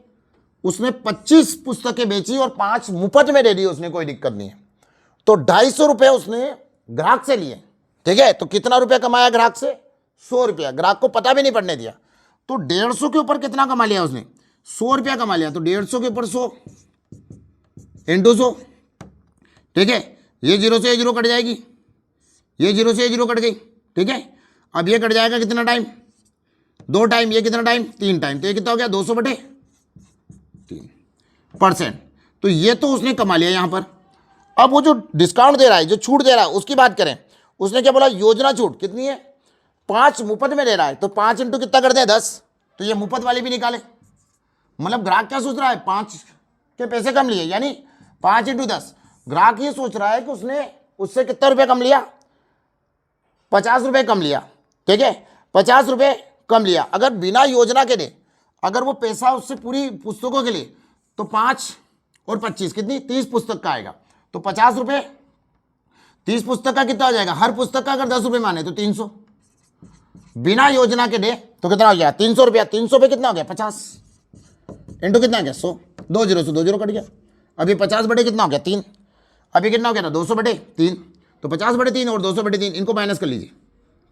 उसने 25 पुस्तकें बेची और 5 मुफ्त में दे दी उसने, कोई दिक्कत नहीं है। तो 250 रुपये उसने ग्राहक से लिए, ठीक है। तो कितना रुपया कमाया ग्राहक से, 100 रुपया, ग्राहक को पता भी नहीं पड़ने दिया। तो 150 के ऊपर कितना कमा लिया उसने, 100 रुपया कमा लिया। तो 150 के ऊपर 100 इंटू 100, ठीक है। ये 0 से ये 0 कट जाएगी, ये 0 से ये 0 कट गई, ठीक है। अब ये कट जाएगा कितना टाइम, 2 टाइम, ये कितना टाइम, 3 टाइम, तो ये कितना हो गया, 200/3%। तो ये तो उसने कमा लिया यहां पर। अब वो जो डिस्काउंट दे रहा है, जो छूट दे रहा है, उसकी बात करें, उसने क्या बोला, योजना छूट कितनी है, 5 मुफ्त में दे रहा है। तो 5 इंटू कितना कर दे, 10। तो ये मुफ्त वाली भी निकाले, मतलब ग्राहक क्या सोच रहा है, 5 के पैसे कम लिए, यानी 5 इंटू 10। ग्राहक ये सोच रहा है कि उसने उससे कितना रुपया कम लिया, 50 रुपये कम लिया, ठीक है, 50 रुपये कम लिया। अगर बिना योजना के दे, अगर वो पैसा उससे पूरी पुस्तकों के लिए, तो 5 और 25 कितनी, 30 पुस्तक का आएगा। तो 50 रुपये, 30 पुस्तक का कितना हो जाएगा, हर पुस्तक का अगर 10 रुपये माने तो 300, बिना योजना के दे तो कितना हो गया, 300 रुपया। 300 पे कितना हो गया, 50 इंटू कितना हो गया, 100, 2 0 से 2 0 कट गया। अभी 50 बटे कितना हो गया, 3। अभी कितना हो गया ना, 200/3। तो 50/3 और 200/3 इनको माइनस कर लीजिए,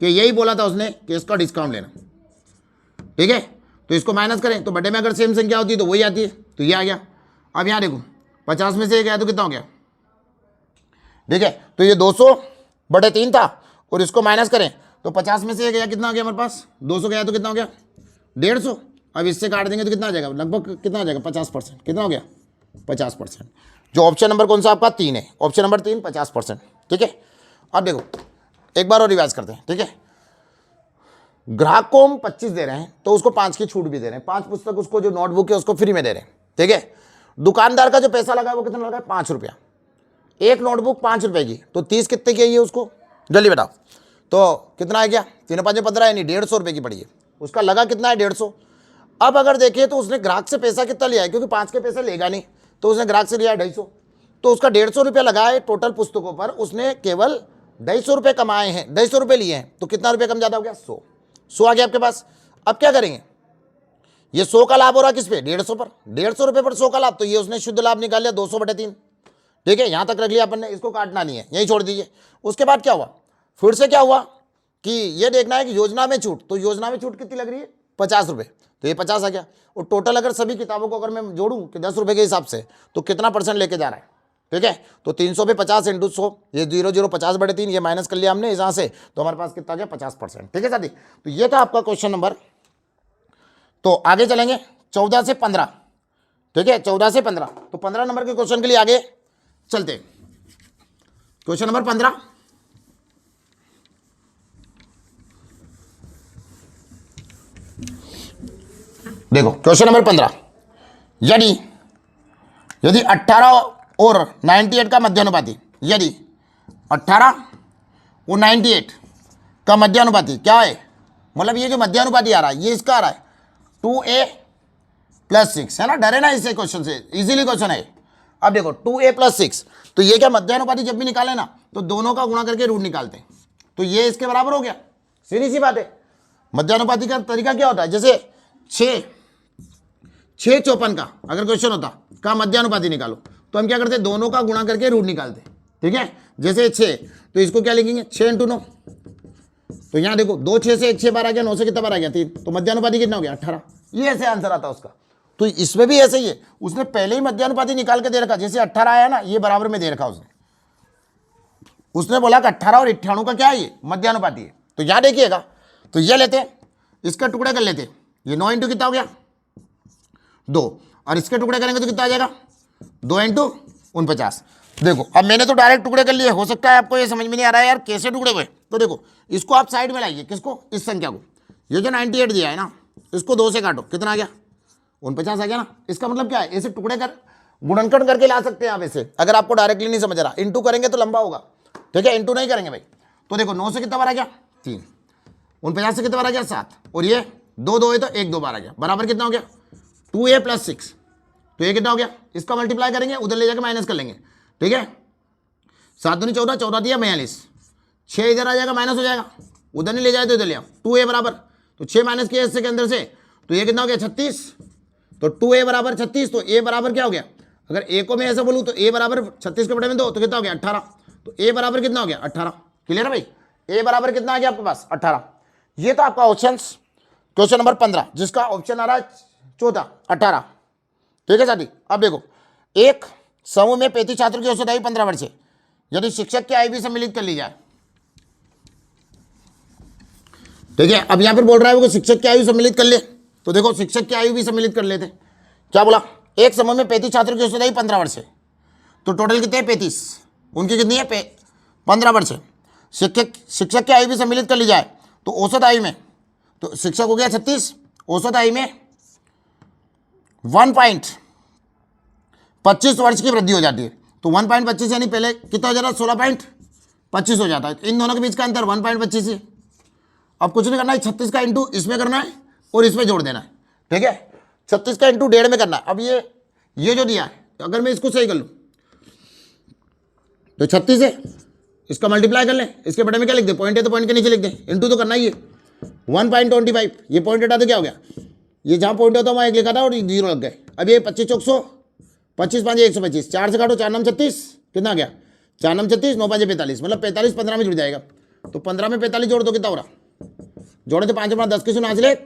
कि यही बोला था उसने कि इसका डिस्काउंट लेना, ठीक है। तो इसको माइनस करें, तो बटे में अगर सेम संख्या होती है तो वही आती है, तो ये आ गया। अब यहाँ देखो 50 में से 1 गया तो कितना हो गया, ठीक है। तो ये 200/3 था, और इसको माइनस करें तो 50 में से 1 गया, कितना हो गया हमारे पास, 200 गया तो कितना हो गया, 150। अब इससे काट देंगे तो कितना आ जाएगा, लगभग कितना आ जाएगा, 50%, कितना हो गया, 50%। जो ऑप्शन नंबर कौन सा आपका, 3 है, ऑप्शन नंबर 3, 50%, ठीक है। अब देखो एक बार और रिवाइज करते हैं, ठीक है। ग्राहक को हम 25 दे रहे हैं, तो उसको 5 की छूट भी दे रहे हैं, 5 पुस्तक उसको जो नोटबुक है उसको फ्री में दे रहे हैं, ठीक है। दुकानदार का जो पैसा लगा है वो कितना लगा है, 5 रुपया, एक नोटबुक 5 रुपए की, तो 30 कितने की है ये, उसको जल्दी बताओ। तो कितना आ गया, 3 5 15, यानी 150 रुपये की पड़ी है, उसका लगा कितना है, 150। अब अगर देखिए तो उसने ग्राहक से पैसा कितना लिया है, क्योंकि 5 के पैसे लेगा नहीं, तो उसने ग्राहक से लिया है 250, तो उसका 150 रुपया लगा है टोटल पुस्तकों पर, उसने केवल 250 रुपये कमाए हैं, 250 रुपये लिए हैं, तो कितना रुपया कम ज़्यादा हो गया, 100 आ गया आपके पास। अब क्या करेंगे, ये 100 का लाभ हो रहा है किस पे, 150 पर, 150 रुपये पर 100 का लाभ, तो ये उसने शुद्ध लाभ निकाल लिया 200/3, ठीक है। यहाँ तक रख लिया अपन ने, इसको काटना नहीं है, यही छोड़ दीजिए। उसके बाद क्या हुआ, फिर से क्या हुआ कि ये देखना है कि योजना में छूट, तो योजना में छूट कितनी लग रही है, 50 रुपये, तो ये 50 आ गया। और टोटल अगर सभी किताबों को अगर मैं जोड़ूं कि 10 रुपये के हिसाब से, तो कितना % लेके जा रहा है, ठीक है। तो 300 पे 50 इंटू 100, ये 0 0 50/3, ये माइनस कर लिया हमने यहाँ से, तो हमारे पास कितना गया, 50%, ठीक है साथी। तो ये था आपका क्वेश्चन नंबर। तो आगे चलेंगे 14 से 15, ठीक है, 14 से 15। तो 15 नंबर के क्वेश्चन के लिए आगे चलते। क्वेश्चन नंबर 15, देखो क्वेश्चन नंबर 15, यदि 18 और 98 का मध्यानुपाती, यदि 18 और 98 का मध्यानुपाती क्या है, मतलब ये जो मध्यानुपाती आ रहा है ये इसका आ रहा है 2a+6, है ना, डरे ना इससे क्वेश्चन से, इजीली क्वेश्चन है। अब देखो 2a+6, तो ये क्या, मध्यानुपाती जब भी निकाले ना तो दोनों का गुणा करके रूट निकालते हैं, तो ये इसके बराबर हो गया, सीधी सी बात है। मध्यानुपाती का तरीका क्या होता है, जैसे 6 54 का अगर क्वेश्चन होता का मध्यानुपाती निकालो, तो हम क्या करते, दोनों का गुणा करके रूट निकालते, ठीक है। जैसे 6, तो इसको क्या लिखेंगे, 6 × 9, तो यहाँ देखो 2 6 से 1 6 बार आ गया, 9 से कितना बार आ गया, 3, तो मध्यानुपाती कितना हो गया, 18। ये ऐसे आंसर आता है उसका। तो इसमें भी ऐसे ही है, उसने पहले ही मध्यानुपाती निकाल के दे रखा, जैसे 18 आया ना, ये बराबर में दे रखा उसने बोला कि 18 और 98 का क्या है, ये मध्यानुपाती है। तो यहां देखिएगा, तो ये लेते हैं, इसका टुकड़े कर लेते हैं, ये 9 इंटू कितना हो गया 2, और इसके टुकड़े करेंगे तो कितना आ जाएगा 2 इंटू 49। देखो अब मैंने तो डायरेक्ट टुकड़े कर लिए, हो सकता है आपको ये समझ में नहीं आ रहा है यार कैसे टुकड़े हुए। तो देखो इसको आप साइड में लाइए, किसको, इस संख्या को, ये जो 98 दिया है ना, इसको 2 से काटो, कितना आ गया 49 आ गया ना। इसका मतलब क्या है, ऐसे टुकड़े कर गुणनखंड करके ला सकते हैं आप ऐसे, अगर आपको डायरेक्टली नहीं समझ रहा। इंटू करेंगे तो लंबा होगा, ठीक है, इंटू नहीं करेंगे भाई। तो देखो 9 से कितना बार आ गया 3, 49 से कितना बार आ गया 7, और ये 2 2 है तो 1 2 बार आ गया, बराबर कितना हो गया 2a + 6। तो ये कितना हो गया, इसका मल्टीप्लाई करेंगे, उधर ले जाकर माइनस कर लेंगे, ठीक है। 7 दूनी 14, 14 दिया 42, 6 इधर आ जाएगा माइनस हो जाएगा, उधर नहीं ले जाए तो इधर ले आओ, 2a बराबर, तो 6 माइनस किया इससे के अंदर से, तो ये कितना हो गया 36। तो 2a बराबर 36, तो a बराबर क्या हो गया, अगर a को मैं ऐसा बोलूँ तो a बराबर 36 के बड़े में 2, तो कितना हो गया 18। तो a बराबर कितना हो गया 18, क्लियर है भाई, a बराबर कितना आ गया आपके पास 18। ये तो आपका ऑप्शन क्वेश्चन नंबर 15, जिसका ऑप्शन आ रहा है चौथा 18, ठीक है साथी। अब देखो, एक समूह में 35 छात्रों की औसत आयु 15 वर्ष है, यदि शिक्षक की आयु भी सम्मिलित कर ली जाए, ठीक है। अब यहां पर बोल रहा है वो शिक्षक की आयु सम्मिलित कर ले, तो देखो शिक्षक की आयु भी सम्मिलित कर लेते। क्या बोला, एक समूह में 35 छात्रों की औसत आयु 15 वर्ष है, तो टोटल कितने हैं 35, उनकी कितनी है 15 वर्ष है। शिक्षक की आयु भी सम्मिलित कर ली जाए तो औसत आयु में, तो शिक्षक हो गया 36, औसत आयु में 1.25 वर्ष की वृद्धि हो जाती है। तो 1.25 यानी पहले कितना हो जाता है 16.25 हो जाता है, तो इन दोनों के बीच का अंतर 1.25 है। अब कुछ नहीं करना है, 36 का इंटू इसमें करना है और इसमें जोड़ देना है, ठीक है। 36 का इंटू 1.5 में करना है। अब ये जो दिया है, अगर मैं इसको सही कर लूँ तो 36 है, इसका मल्टीप्लाई कर लें, इसके बड़े में क्या लिख दे, पॉइंट है तो पॉइंट के नीचे लिख दें, इंटू तो करना ही है। 1.25, ये पॉइंट हटा तो क्या हो गया, ये जहाँ पॉइंट होता है वहाँ 1 लिखा था और 0 लग गए। अब ये 25 चौक 100, 25 5 125, 4 से काटो 4 9 36, कितना आ गया 4 9 36, 9 5 45, मतलब 45 15 में जुड़ जाएगा। तो 15 में 45 जोड़ दो, कितना हो रहा, जोड़े तो 5 अपना 10 की 5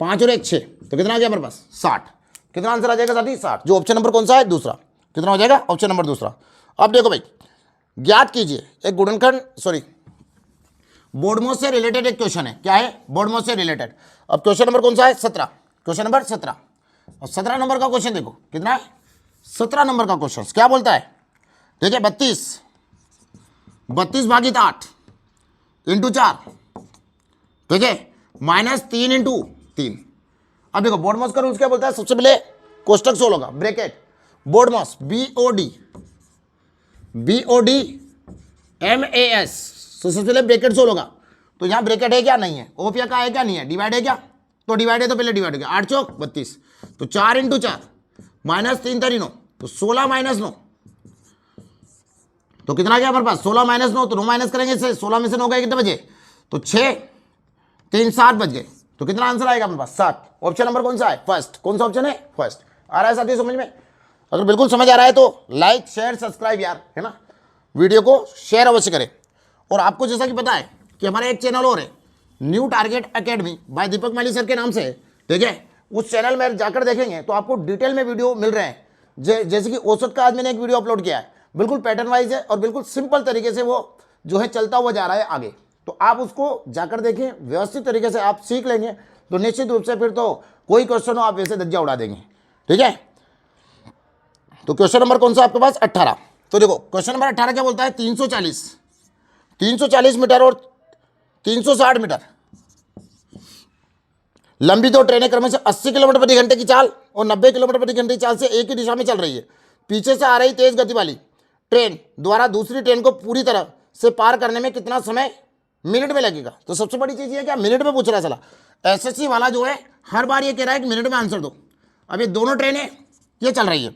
5 और 1 6, तो कितना आ गया हमारे पास 60। कितना आंसर आ जाएगा साथी 60, जो ऑप्शन नंबर कौन सा है दूसरा, कितना हो जाएगा ऑप्शन नंबर दूसरा। अब देखो भाई, ज्ञात कीजिए एक गुणनखंड, सॉरी बोर्डमोस से रिलेटेड एक क्वेश्चन है, क्या है बोर्डमोस से रिलेटेड। अब क्वेश्चन नंबर कौन सा है 17, क्वेश्चन नंबर 17, और 17 नंबर का क्वेश्चन देखो कितना है 17 नंबर का क्वेश्चन क्या बोलता है, ठीक है 32 भागित 8 इंटू 4, ठीक है, -3 इंटू 3। अब देखो बोर्डमोस का रूल्स क्या बोलता है, सबसे पहले कोष्टक सोल्व होगा, ब्रैकेट बोर्डमोस BODMAS, तो सबसे पहले ब्रैकेट सोल्व होगा। तो यहाँ ब्रैकेट है क्या, नहीं है, ओपिया का है क्या, नहीं है, डिवाइड है क्या, तो डिवाइड है तो पहले डिवाइड हो गया, 8 चौक 32, तो 4 इंटू 4 -3 3 9, तो 16 -9, तो कितना गया हमारे पास 16 -9, तो 9 माइनस करेंगे इससे, 16 में से 9 गए कितने बजे, तो 6 3 7 बज गए, तो कितना आंसर आएगा हमारे पास 7। ऑप्शन नंबर कौन सा है फर्स्ट, कौन सा ऑप्शन है फर्स्ट। आ रहा है साथियों समझ में, अगर बिल्कुल समझ आ रहा है तो लाइक शेयर सब्सक्राइब यार, है ना, वीडियो को शेयर अवश्य करें। और आपको जैसा कि पता है कि हमारा एक चैनल और है, न्यू टारगेट एकेडमी बाय दीपक माली सर के नाम से, ठीक है। उस चैनल में जाकर देखेंगे तो आपको डिटेल में वीडियो मिल रहे हैं, जैसे कि औसत का आज मैंने एक वीडियो अपलोड किया है, बिल्कुल पैटर्न वाइज है और बिल्कुल सिंपल तरीके से वो जो है चलता हुआ जा रहा है आगे। तो आप उसको जाकर देखें, व्यवस्थित तरीके से आप सीख लेंगे तो निश्चित रूप से फिर तो कोई क्वेश्चन हो आप वैसे धज्जा उड़ा देंगे, ठीक है। तो क्वेश्चन नंबर कौन सा आपके पास 18। तो देखो क्वेश्चन नंबर 18 क्या बोलता है, 340 मीटर और 360 मीटर लंबी दो ट्रेनें क्रमशः 80 किलोमीटर प्रति घंटे की चाल और 90 किलोमीटर प्रति घंटे की चाल से एक ही दिशा में चल रही है। पीछे से आ रही तेज गति वाली ट्रेन द्वारा दूसरी ट्रेन को पूरी तरह से पार करने में कितना समय मिनट में लगेगा। तो सबसे बड़ी चीज ये क्या मिनट में पूछ रहा है साला, एसएससी वाला जो है हर बार ये कह रहा है कि मिनट में आंसर दो। अब ये दोनों ट्रेनें ये चल रही है,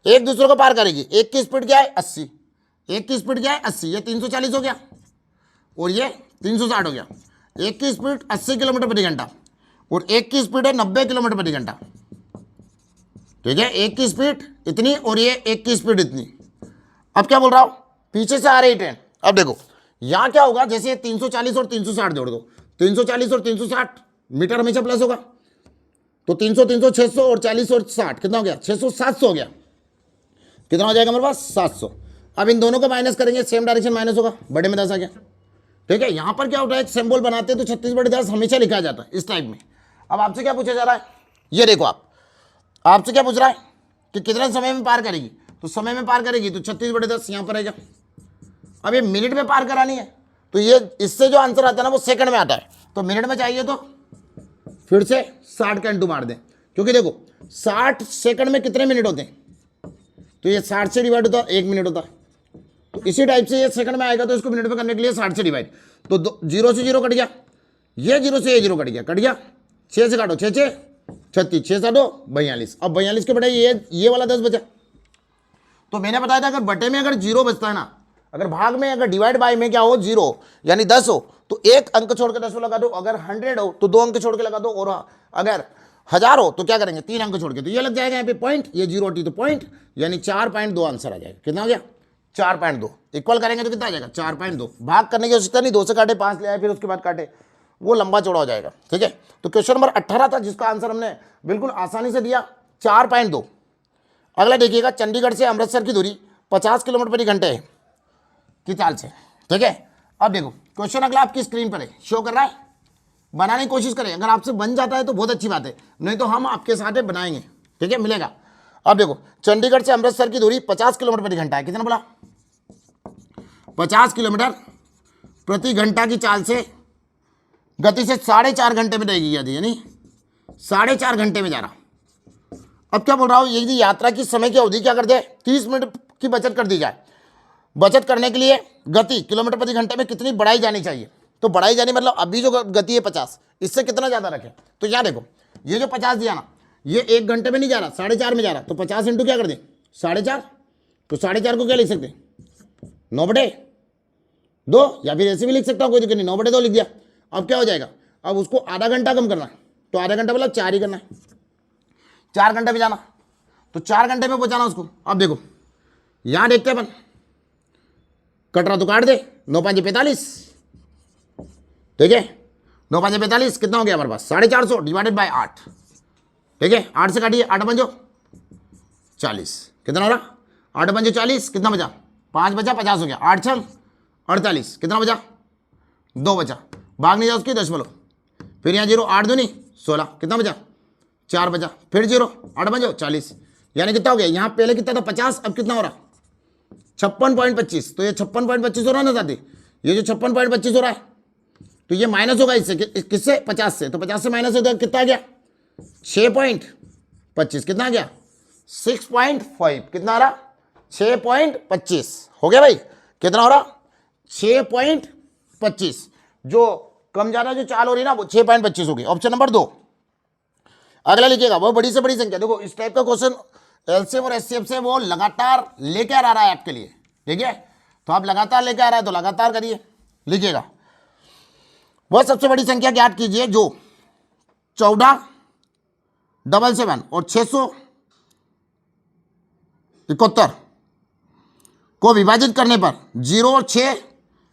एक दूसरे को पार करेगी, एक की स्पीड क्या है 80, एक की स्पीड क्या है 80, ये 340 हो गया और ये 360 हो गया। एक की स्पीड 80 किलोमीटर प्रति घंटा और एक की स्पीड है 90 किलोमीटर प्रति घंटा, ठीक है। एक की स्पीड इतनी और ये एक की स्पीड इतनी। अब क्या बोल रहा हूं, पीछे से आ रही ट्रेन। अब देखो यहां क्या होगा, जैसे 340 और 360 जोड़ दो, 340 और 360 मीटर हमेशा प्लस होगा, तो 300 300 600 और 40 और 60 कितना हो गया 600 700 हो गया। कितना हो जाएगा हमारे पास 700। अब इन दोनों को माइनस करेंगे, सेम डायरेक्शन माइनस होगा, बड़े में 10 आ गया। ठीक है, यहां पर क्या होता है, एक सिंबल बनाते हैं तो 36/10 हमेशा लिखा जाता है इस टाइप में। अब आपसे क्या पूछा जा रहा है, ये देखो आपसे क्या पूछ रहा है कि कितने समय में पार करेगी, तो समय में पार करेगी तो 36/10 यहां पर आएगा। अब ये मिनट में पार करानी है तो ये इससे जो आंसर आता है ना वो सेकंड में आता है, तो मिनट में चाहिए तो फिर से 60 का इंटू मार दें, क्योंकि देखो 60 सेकंड में कितने मिनट होते हैं, तो ये 60 से डिवाइड होता है 1 मिनट होता है। तो इसी टाइप से ये सेकंड में आएगा तो इसको मिनट में करने के लिए 60 से डिवाइड, तो 0 से 0 कट गया, ये 0 से ये 0 कट गया, 6 से काटो 6 6 36, 6 7 42। अब 42 के बटे ये वाला 10 बचा। तो मैंने बताया था अगर बटे में अगर 0 बचता है ना, अगर भाग में अगर डिवाइड बाय में क्या हो 0 यानी 10 हो तो एक अंक छोड़ के 10 को लगा दो, अगर 100 हो तो 2 अंक छोड़ के लगा दो, और अगर 1000 हो तो क्या करेंगे 3 अंक छोड़ के, तो ये लग जाएगा यहाँ पे पॉइंट, ये 0 टी तो पॉइंट, यानी 4.2 आंसर आ जाएगा। कितना हो गया 4.2। इक्वल करेंगे तो कितना आ जाएगा 4.2। भाग करने की आवश्यकता नहीं, 2 से काटे 5 ले आए फिर उसके बाद काटे, वो लंबा चौड़ा हो जाएगा। ठीक है, तो क्वेश्चन नंबर 18 था जिसका आंसर हमने बिल्कुल आसानी से दिया 4.2। अगला देखिएगा, चंडीगढ़ से अमृतसर की दूरी 50 किलोमीटर प्रति घंटे है की चाल से। ठीक है, अब देखो क्वेश्चन अगला आपकी स्क्रीन पर है, शो कर रहा है, बनाने की कोशिश करें, अगर आपसे बन जाता है तो बहुत अच्छी बात है, नहीं तो हम आपके साथ बनाएंगे। ठीक है, मिलेगा। अब देखो चंडीगढ़ से अमृतसर की दूरी 50 किलोमीटर प्रति घंटा है, कितना बोला 50 किलोमीटर प्रति घंटा की चाल से गति से 4.5 घंटे में रहेगी, यानी 4.5 घंटे में जा रहा। अब क्या बोल रहा हूँ, यदि यात्रा की समय की अवधि क्या कर दे 30 मिनट की बचत कर दी जाए, बचत करने के लिए गति किलोमीटर प्रति घंटे में कितनी बढ़ाई जानी चाहिए, तो बढ़ाई जानी मतलब अभी जो गति है 50, इससे कितना ज़्यादा रखें। तो यहाँ देखो ये जो 50 दिया ना, ये 1 घंटे में नहीं जा रहा 4.5 में जा रहा, तो 50 इंटू क्या कर दें 4.5, तो 4.5 को क्या लिख सकते 9/2, या फिर ऐसे भी लिख सकता हूँ, कोई दिक्कत नहीं, 9/2 लिख दिया। अब क्या हो जाएगा, अब उसको आधा घंटा कम करना है, तो आधा घंटा मतलब 4 ही करना है, 4 घंटे में जाना, तो 4 घंटे में पहुँचाना उसको। अब देखो यहाँ देखते हैं अपन, कट रहा तो काट दे, 9 5 45। ठीक है, 9 5 45 कितना हो गया हमारे पास 450 डिवाइडेड बाय 8। ठीक है, 8 से काटिए, 8 5 40, कितना हो रहा 8 5 40, कितना बचा 5 बचा 50 हो गया, 8 6 48, कितना बचा 2 बचा, भाग नहीं जा उसकी 10 बोलो, फिर यहाँ 0 8 दूनी 16, कितना बचा 4 बचा, फिर 0 8 5 40, यानी कितना हो गया, यहाँ पहले कितना था 50, अब कितना हो रहा 56.25। तो ये 56.25 हो रहा है ना साथी, ये जो 56.25 हो रहा है तो ये माइनस होगा इससे, किससे 50 से, तो 50 से माइनस होगा कितना आ गया 6.25, कितना आ गया 6.5, कितना आ रहा 6.25 हो गया भाई, कितना हो रहा 6.25, जो कम ज्यादा जो चाल हो रही है ना वो 6.25 हो गई। Option number 2। अगला लिखिएगा, वो बड़ी से बड़ी संख्या, देखो इस टाइप का क्वेश्चन एलसीएम और एचसीएफ से वो लगातार लेकर आ रहा है आपके लिए। ठीक है, तो आप लगातार लेकर आ रहा है तो लगातार करिए, लिखिएगा वह सबसे बड़ी संख्या ज्ञात कीजिए जो 1477 और 671 को विभाजित करने पर 0 और 6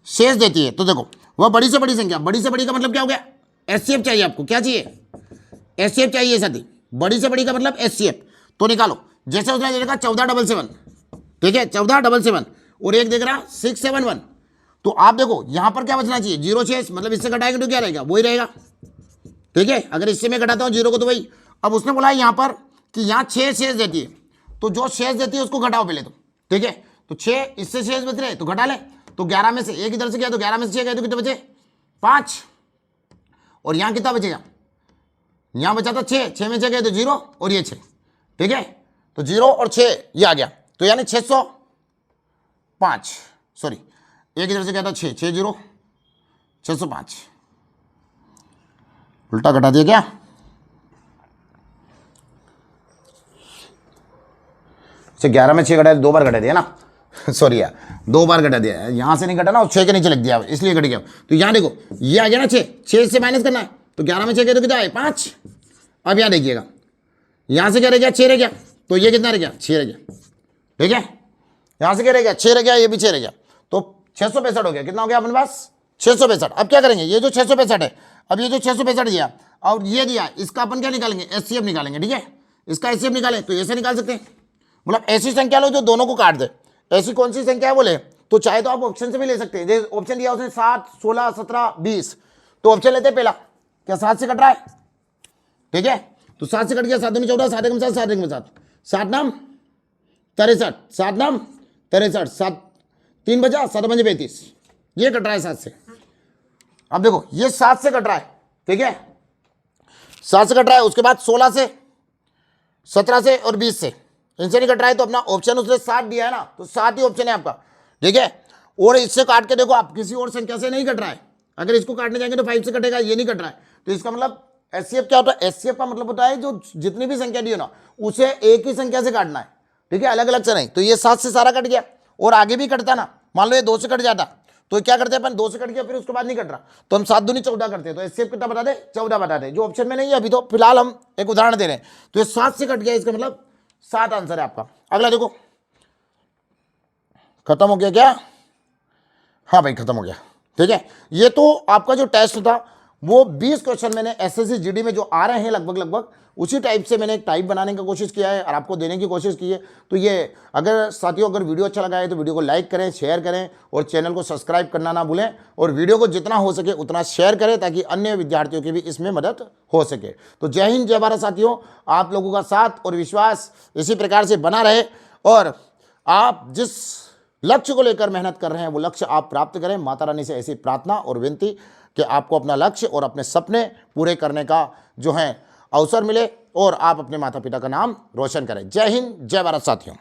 शेष देती है। तो देखो वह बड़ी से बड़ी संख्या, बड़ी से बड़ी का मतलब क्या हो गया एचसीएफ चाहिए आपको, क्या चाहिए एचसीएफ चाहिए साथी, बड़ी से बड़ी का मतलब एचसीएफ। तो निकालो, जैसे उसने दे रखा 1477, ठीक है 1477, और एक देख रहा 671, तो आप देखो यहां पर क्या बचना चाहिए 0 शेष, मतलब इससे घटाएंगे तो क्या रहेगा वही रहेगा। ठीक है, अगर इससे मैं घटाता हूं 0 को तो वही। अब उसने बोला यहां पर कि यहां 6 शेष देती है, तो जो शेष देती है उसको घटाओ पहले तो। ठीक है, तो 6 इससे शेष बच रहे तो घटा ले, तो 11 में से एक इधर से गया तो 11 में से 6 गए तो कितने बचे 5, और यहां कितना बचेगा, यहां बचा था 6 में 6 गए तो 0 और ये 6। ठीक है, तो 0 और 6 ये आ गया, तो यानी 605, सॉरी एक इधर से गया था 6 6 0 605, उल्टा घटा दिया क्या, अच्छा 11 में 6 घटा 2 बार घटा दिया ना सॉरी यार 2 बार घटा दिया, यहां से नहीं घटा ना, 6 के नीचे लिख दिया इसलिए घट गया। तो यहां देखो ये आ गया ना 6 से माइनस करना है, तो 11 में 6 गए तो कितना है 5। अब यहां देखिएगा यहां से क्या रह गया 6 रह गया, तो ये कितना रह गया 6 रह गया। ठीक है, यहां से क्या रह गया 6 रह गया, ये भी 6 रह गया, तो 665 हो गया। कितना हो गया अपने पास 665। अब क्या करेंगे, ये जो 665 है, अब ये जो 665 दिया, और ये दिया है, इसका अपन क्या निकालेंगे, एचसीएफ निकालेंगे, ठीक है। इसका एचसीएफ निकालें तो ऐसे निकाल सकते हैं, मतलब ऐसी संख्या लो जो दोनों को काट दे। ऐसी कौन सी संख्या है बोले तो चाहे तो आप ऑप्शन से भी ले सकते हैं। जैसे ऑप्शन दिया उसने 7, 16, 17, 20, तो ऑप्शन लेते हैं पहला, क्या 7 से कट रहा है, ठीक है। तो 7 से कट गया, 7 दूनी 14, 7 एकम 7, 7 एकम 7, 7 नाम 63, 7 नाम 63, 7 3 बजा, 7 पंजे 35, ये कट रहा है 7 से। अब देखो ये 7 से कट रहा है, ठीक है, 7 से कट रहा है। उसके बाद 16 से, 17 से और 20 से, इनसे नहीं कट रहा है तो अपना ऑप्शन उसने 7 दिया है ना, तो 7 ही ऑप्शन है आपका, ठीक है। और इससे काट के देखो आप किसी और संख्या से नहीं कट रहा है, अगर इसको काटने जाएंगे तो 5 से कटेगा, ये नहीं कट रहा है, तो इसका मतलब एचसीएफ क्या होता है, एचसीएफ का मतलब होता है जो जितनी भी संख्या दी हो ना उसे एक ही संख्या से काटना है, ठीक है, अलग अलग से नहीं। तो ये 7 से सारा कट गया, और आगे भी कटता ना, मान लो ये 2 से कट जाता तो क्या करते हैं अपन, 2 से कट गया फिर उसके बाद नहीं कट रहा तो हम 7 दूनी 14 करते हैं, तो एचसीएफ कितना बता दे, 14 बता दे, जो ऑप्शन में नहीं है अभी, तो फिलहाल हम एक उदाहरण दे रहे हैं। तो ये 7 से कट गया, इसका मतलब 7 आंसर है आपका। अगला देखो, खत्म हो गया क्या, हाँ भाई खत्म हो गया, ठीक है। ये तो आपका जो टेस्ट था वो 20 क्वेश्चन मैंने एसएससी जीडी में जो आ रहे हैं लगभग उसी टाइप से मैंने एक टाइप बनाने की कोशिश किया है और आपको देने की कोशिश की है। तो ये अगर साथियों अगर वीडियो अच्छा लगा है तो वीडियो को लाइक करें, शेयर करें और चैनल को सब्सक्राइब करना ना भूलें, और वीडियो को जितना हो सके उतना शेयर करें ताकि अन्य विद्यार्थियों की भी इसमें मदद हो सके। तो जय हिंद, जय भारत साथियों, आप लोगों का साथ और विश्वास इसी प्रकार से बना रहे और आप जिस लक्ष्य को लेकर मेहनत कर रहे हैं वो लक्ष्य आप प्राप्त करें। माता रानी से ऐसी प्रार्थना और विनती कि आपको अपना लक्ष्य और अपने सपने पूरे करने का जो है अवसर मिले और आप अपने माता पिता का नाम रोशन करें। जय हिंद, जय भारत साथियों।